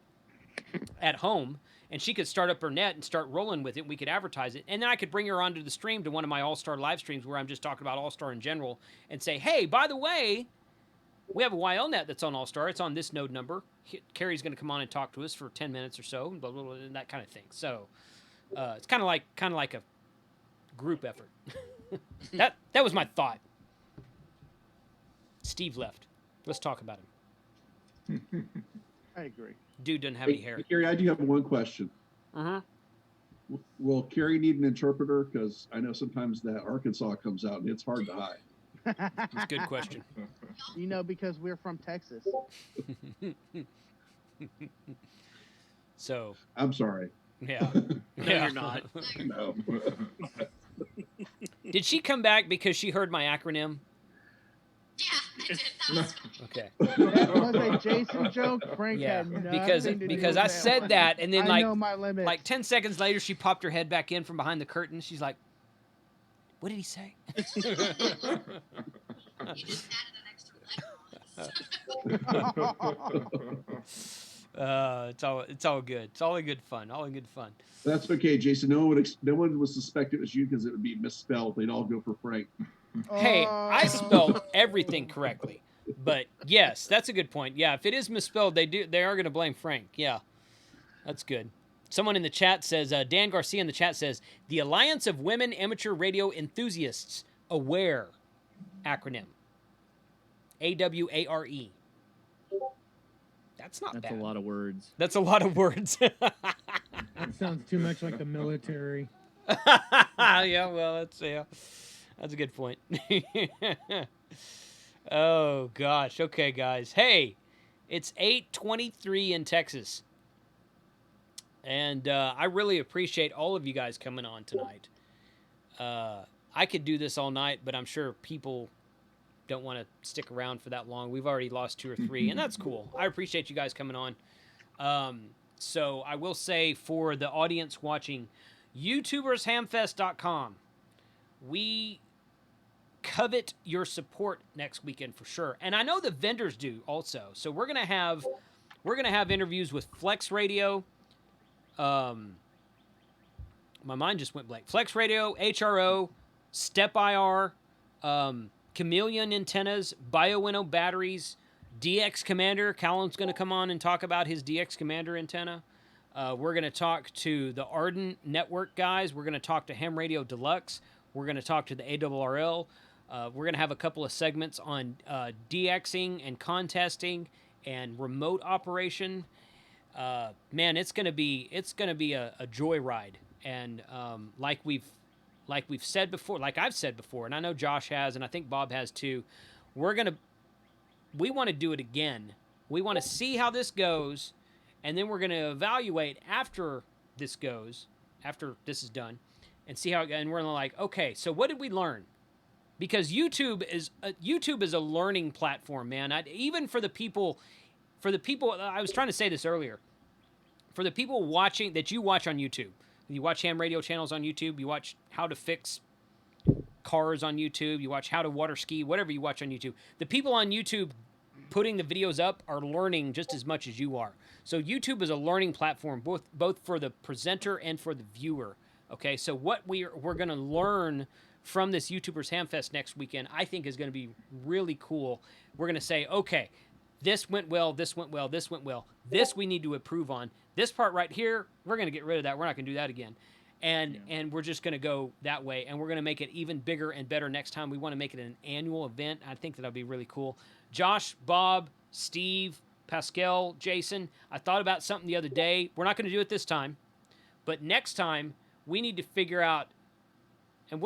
at home, and she could start up her net and start rolling with it. We could advertise it, and then I could bring her onto the stream to one of my All-Star live streams where I'm just talking about All-Star in general and say, hey, by the way, we have a YL net that's on All-Star. It's on this node number. Carrie's going to come on and talk to us for 10 minutes or so, blah, blah, blah, and that kind of thing. So it's kind of like a group effort. that was my thought. Steve left. Let's talk about him.
I agree.
Dude doesn't have any hair.
Carrie, I do have one question. Will Carrie need an interpreter? Because I know sometimes that Arkansas comes out and it's hard to hide.
That's a good question.
You know, because we're from Texas.
So.
I'm sorry.
Yeah.
No, you're not.
No.
Did she come back because she heard my acronym?
Yeah, I did. That was
Okay.
That was a Jason joke. Frank had nothing to do
because
with
I said
one.
that, and then
I know my limits.
like 10 seconds later, she popped her head back in from behind the curtain. She's like, "What did he say?"
You just added an extra
It's all good. It's all in good fun. All in good fun.
That's okay, Jason. No one would suspect it was you because it would be misspelled. They'd all go for Frank.
Hey, I spelled everything correctly. But yes, that's a good point. Yeah, if it is misspelled, they are going to blame Frank. Yeah, that's good. Someone in the chat says, Dan Garcia in the chat says, the Alliance of Women Amateur Radio Enthusiasts, AWARE, acronym. AWARE. That's not bad.
That's a lot of words.
That's a lot of words.
That sounds too much like the military.
Yeah, well, that's a good point. Oh gosh. Okay, guys. Hey, it's 8:23 in Texas, and I really appreciate all of you guys coming on tonight. I could do this all night, but I'm sure people don't want to stick around for that long. We've already lost 2 or 3, and that's cool. I appreciate you guys coming on. So I will say, for the audience watching, YouTubersHamFest.com, we covet your support next weekend for sure, and I know the vendors do also. So we're gonna have interviews with Flex Radio. My mind just went blank. Flex Radio, HRO, Step IR, Chameleon Antennas, BioWinnow Batteries, DX Commander. Callum's going to come on and talk about his DX Commander antenna. We're going to talk to the Arden Network guys. We're going to talk to Ham Radio Deluxe. We're going to talk to the ARRL. We're going to have a couple of segments on DXing and contesting and remote operation. Man, it's going to be a joyride. And like we've said before, like I've said before, and I know Josh has, and I think Bob has too, we want to do it again. We want to see how this goes, and then we're going to evaluate after this is done, and see how, and we're like, okay, so what did we learn? Because YouTube is a learning platform, man. Even for the people, I was trying to say this earlier, for the people watching, that you watch on YouTube, you watch ham radio channels on YouTube, you watch how to fix cars on YouTube, you watch how to water ski, whatever you watch on YouTube. The people on YouTube putting the videos up are learning just as much as you are. So YouTube is a learning platform, both for the presenter and for the viewer. Okay, so what we're going to learn from this YouTubers Hamfest next weekend, I think is going to be really cool. We're going to say, okay, this went well, this went well, this went well. This we need to improve on. This part right here, we're going to get rid of that. We're not going to do that again. And we're just going to go that way. And we're going to make it even bigger and better next time. We want to make it an annual event. I think that'll be really cool. Josh, Bob, Steve, Pascal, Jason, I thought about something the other day. We're not going to do it this time. But next time, we need to figure out, and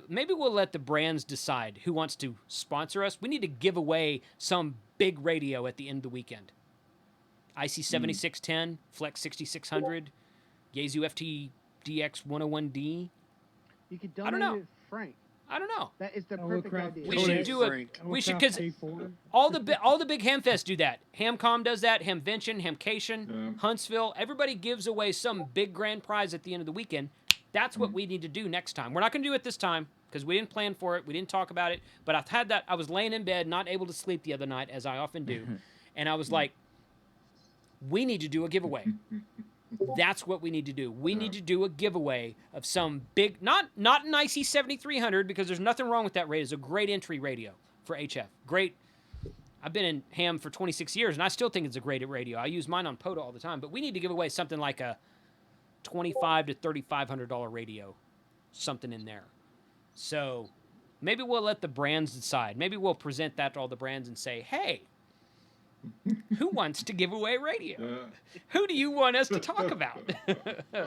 maybe we'll let the brands decide who wants to sponsor us. We need to give away some big radio at the end of the weekend. IC7610, Flex 6600, Yaesu FT DX 101D.
You could donate it to Frank.
I don't know.
That is the perfect idea.
We should do it. We should, because all the big Hamfests do that. Hamcom does that. Hamvention, Hamcation, Huntsville. Everybody gives away some big grand prize at the end of the weekend. That's what we need to do next time. We're not going to do it this time because we didn't plan for it. We didn't talk about it. But I've had that. I was laying in bed, not able to sleep the other night, as I often do. And I was like, we need to do a giveaway. That's what we need to do. We need to do a giveaway of some big, not an IC7300, because there's nothing wrong with that radio. It's a great entry radio for HF. Great. I've been in ham for 26 years, and I still think it's a great radio. I use mine on POTA all the time. But we need to give away something like a $2,500 to $3,500 radio, something in there. So maybe we'll let the brands decide. Maybe we'll present that to all the brands and say, hey, who wants to give away radio? Who do you want us to talk about?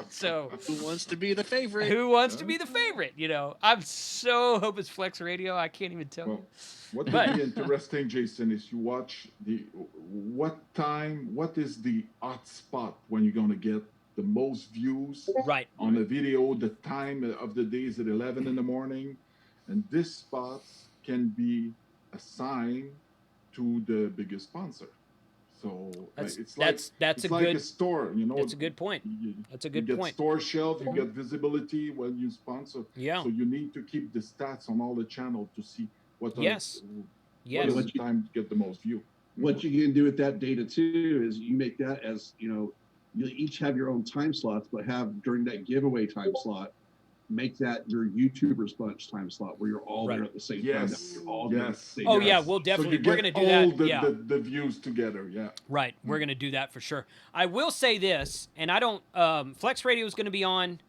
So
who wants to be the favorite?
Who wants to be the favorite? You know, I'm so hope it's Flex Radio. I can't even tell you.
What would be interesting, Jason, is you watch what is the hot spot when you're going to get the most views on a video, the time of the day is at 11 in the morning, and this spot can be assigned to the biggest sponsor. So it's like a store, you know.
That's a good point. That's a good point.
You get store shelf, you get visibility when you sponsor.
Yeah.
So you need to keep the stats on all the channels to see what is the time to get the most view.
What you can do with that data too is you make that as, you know, you each have your own time slots, but have during that giveaway time slot, make that your YouTubers bunch time slot where you're all there at the same time.
Yes.
You're all
Yes.
Oh yeah, we'll definitely.
So
we're gonna do that.
The views together. Yeah.
Right. We're gonna do that for sure. I will say this, and I don't. Flex Radio is gonna be on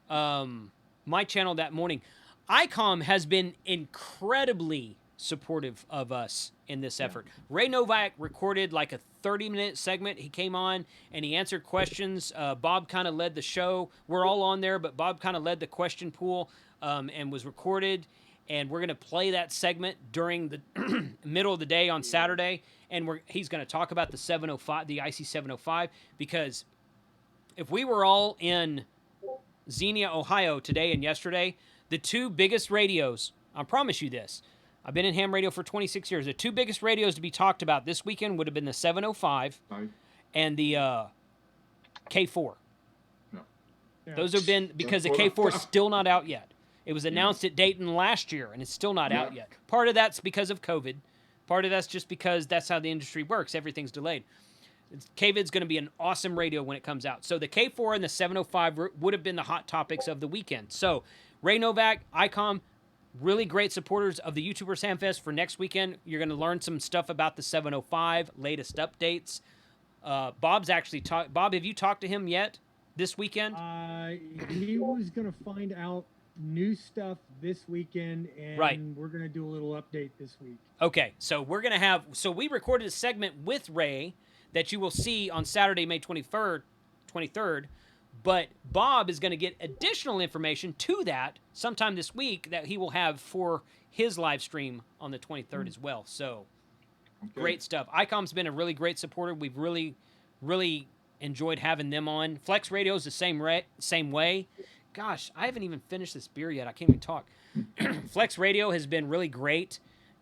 my channel that morning. ICOM has been incredibly supportive of us in this effort. Ray Novak recorded like a 30-minute segment. He came on and he answered questions. Bob kind of led the show. We're all on there, but Bob kind of led the question pool and was recorded. And we're going to play that segment during the middle of the day on Saturday. And he's going to talk about the 705, the IC 705, because if we were all in Xenia, Ohio today and yesterday, the two biggest radios, I promise you this, I've been in ham radio for 26 years. The two biggest radios to be talked about this weekend would have been the 705 and the K4.
Yeah.
Those have been, because the K4 is still not out yet. It was announced at Dayton last year, and it's still not out yet. Part of that's because of COVID. Part of that's just because that's how the industry works. Everything's delayed. KVID's going to be an awesome radio when it comes out. So the K4 and the 705 would have been the hot topics of the weekend. So Ray Novak, ICOM, really great supporters of the YouTubers Hamfest for next weekend. You're going to learn some stuff about the 705, latest updates. Bob's actually talked. Bob, have you talked to him yet this weekend?
He was going to find out new stuff this weekend, and we're going to do a little update this week.
Okay, so we're going to have, so we recorded a segment with Ray that you will see on Saturday, May 23rd, but Bob is going to get additional information to that sometime this week that he will have for his live stream on the 23rd as well. So great stuff. ICOM's been a really great supporter. We've really, really enjoyed having them on. Flex Radio is the same way. Gosh, I haven't even finished this beer yet. I can't even talk. Flex Radio has been really great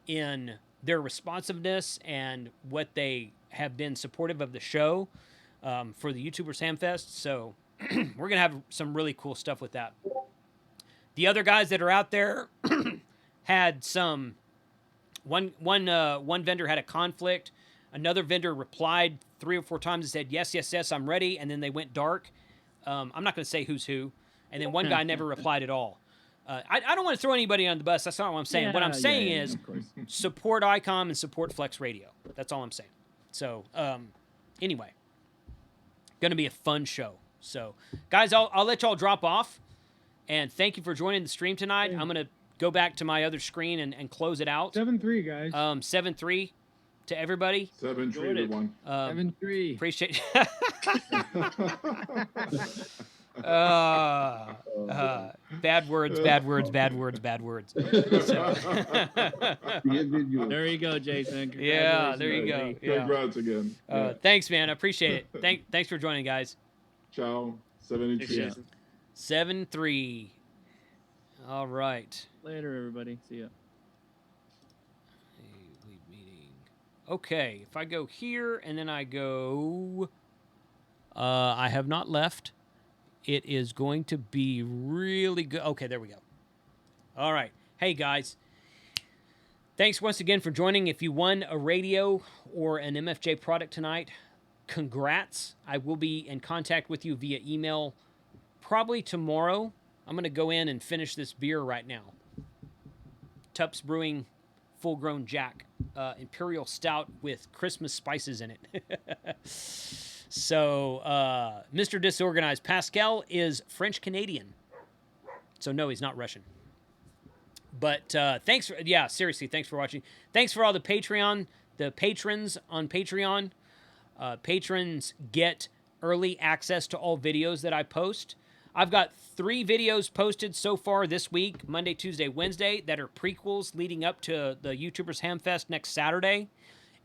in their responsiveness and what they have been supportive of the show for the YouTubers Hamfest. So we're going to have some really cool stuff with that. The other guys that are out there had some... One vendor had a conflict. Another vendor replied 3 or 4 times and said, yes, I'm ready. And then they went dark. I'm not going to say who's who. And then one guy never replied at all. I don't want to throw anybody on the bus. That's not what I'm saying. What I'm saying is support ICOM and support Flex Radio. That's all I'm saying. So anyway, going to be a fun show. So guys, I'll let y'all drop off. And thank you for joining the stream tonight. I'm going to go back to my other screen and close it out.
7-3, guys.
7-3 to everybody.
7-3 to 1.
7-3.
Appreciate bad words. So.
There you go, Jason.
Yeah, there you go. Yeah.
Congrats again.
Thanks, man. I appreciate it. Thanks for joining, guys.
Ciao. 7-3.
7-3. All right.
Later, everybody. See ya.
Lead meeting. Okay, if I go here and then I go... I have not left. It is going to be really good. Okay, there we go. All right. Hey, guys. Thanks once again for joining. If you won a radio or an MFJ product tonight, congrats. I will be in contact with you via email probably tomorrow. I'm going to go in and finish this beer right now. Tups Brewing Full Grown Jack. Imperial Stout with Christmas spices in it. So, Mr. Disorganized Pascal is French-Canadian. So, no, he's not Russian. But thanks for, seriously, thanks for watching. Thanks for all the patrons on Patreon. Patrons get early access to all videos that I post. I've got 3 videos posted so far this week, Monday, Tuesday, Wednesday, that are prequels leading up to the YouTubers Hamfest next Saturday.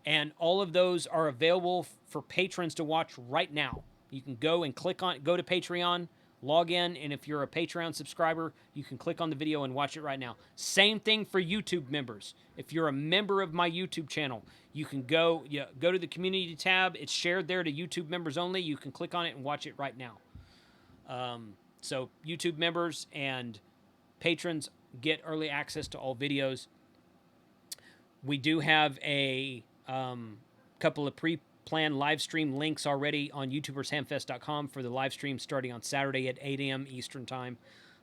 And all of those are available for patrons to watch right now. You can go and go to Patreon, log in, and if you're a Patreon subscriber, you can click on the video and watch it right now. Same thing for YouTube members. If you're a member of my YouTube channel, you can go to the community tab. It's shared there to YouTube members only. You can click on it and watch it right now. So YouTube members and patrons get early access to all videos. We do have a couple of pre-planned live stream links already on youtubershamfest.com for the live stream starting on Saturday at 8 a.m. Eastern Time.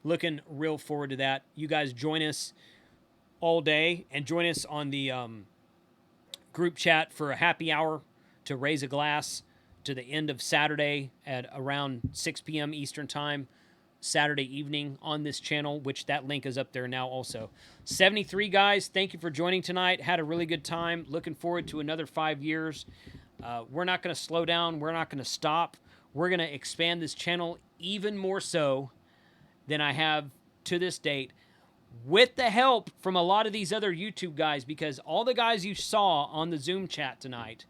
looking real forward to that. You guys join us all day and join us on the group chat for a happy hour to raise a glass to the end of Saturday at around 6 p.m. Eastern time, Saturday evening on this channel, which that link is up there now also. 73 guys, thank you for joining tonight. Had a really good time. Looking forward to another 5 years. We're not going to slow down. We're not going to stop. We're going to expand this channel even more so than I have to this date, with the help from a lot of these other YouTube guys, because all the guys you saw on the Zoom chat tonight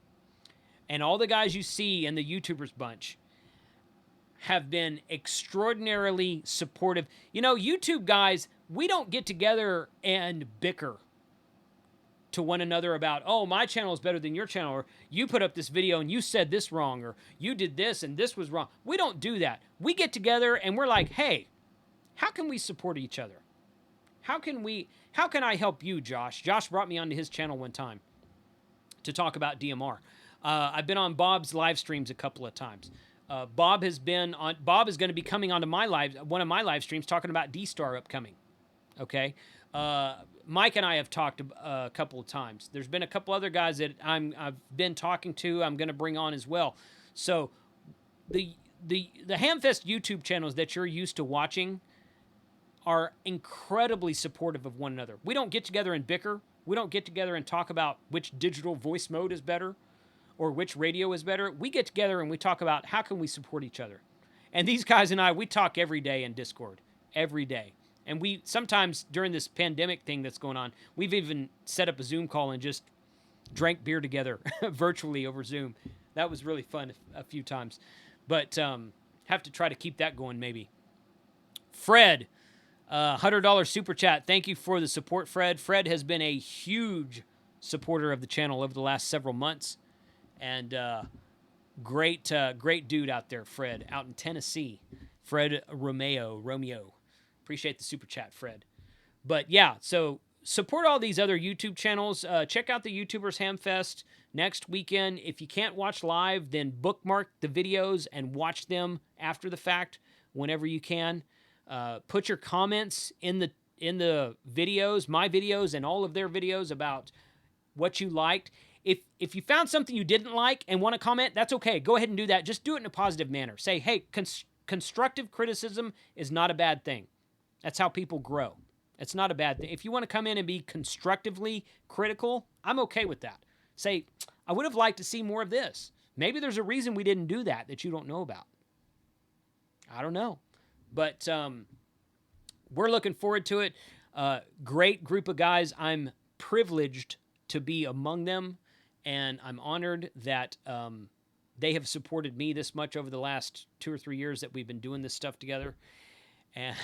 and all the guys you see in the YouTubers bunch have been extraordinarily supportive. You know, YouTube guys, we don't get together and bicker to one another about, oh, my channel is better than your channel, or you put up this video and you said this wrong, or you did this and this was wrong. We don't do that. We get together and we're like, hey, how can we support each other? How can I help you, Josh? Josh brought me onto his channel one time to talk about DMR. I've been on Bob's live streams a couple of times. Bob is going to be coming onto one of my live streams talking about D-Star upcoming. Okay. Mike and I have talked a couple of times. There's been a couple other guys that I've been talking to, I'm going to bring on as well. So the Hamfest YouTube channels that you're used to watching are incredibly supportive of one another. We don't get together and bicker. We don't get together and talk about which digital voice mode is better or which radio is better. We get together and we talk about how can we support each other. And these guys and I, we talk every day in Discord, every day. And we sometimes during this pandemic thing that's going on, we've even set up a Zoom call and just drank beer together virtually over Zoom. That was really fun a few times. But have to try to keep that going maybe. Fred, $100 super chat. Thank you for the support, Fred. Fred has been a huge supporter of the channel over the last several months. And great dude out there, Fred, out in Tennessee. Fred Romeo. Appreciate the super chat, Fred. But yeah, so support all these other YouTube channels. Check out the YouTubers Hamfest next weekend. If you can't watch live, then bookmark the videos and watch them after the fact whenever you can. Put your comments in the videos, my videos and all of their videos about what you liked. If you found something you didn't like and want to comment, that's okay. Go ahead and do that. Just do it in a positive manner. Say, hey, constructive criticism is not a bad thing. That's how people grow. It's not a bad thing. If you want to come in and be constructively critical, I'm okay with that. Say, I would have liked to see more of this. Maybe there's a reason we didn't do that you don't know about. I don't know. But we're looking forward to it. Great group of guys. I'm privileged to be among them, and I'm honored that they have supported me this much over the last 2 or 3 years that we've been doing this stuff together. And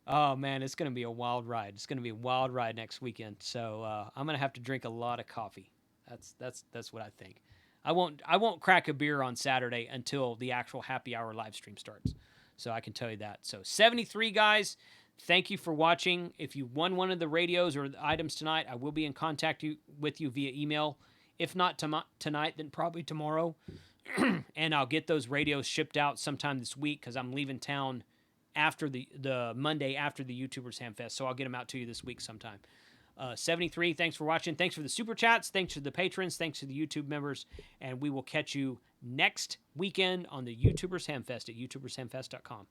oh man, it's going to be a wild ride. It's going to be a wild ride next weekend. So I'm going to have to drink a lot of coffee. That's what I think. I won't crack a beer on Saturday until the actual happy hour live stream starts. So I can tell you that. So 73 guys, thank you for watching. If you won one of the radios or the items tonight, I will be in contact with you via email. If not tonight, then probably tomorrow. And I'll get those radios shipped out sometime this week because I'm leaving town after the Monday after the YouTubers Hamfest. So I'll get them out to you this week sometime. 73, thanks for watching. Thanks for the super chats. Thanks to the patrons. Thanks to the YouTube members. And we will catch you next weekend on the YouTubers Hamfest at youtubershamfest.com.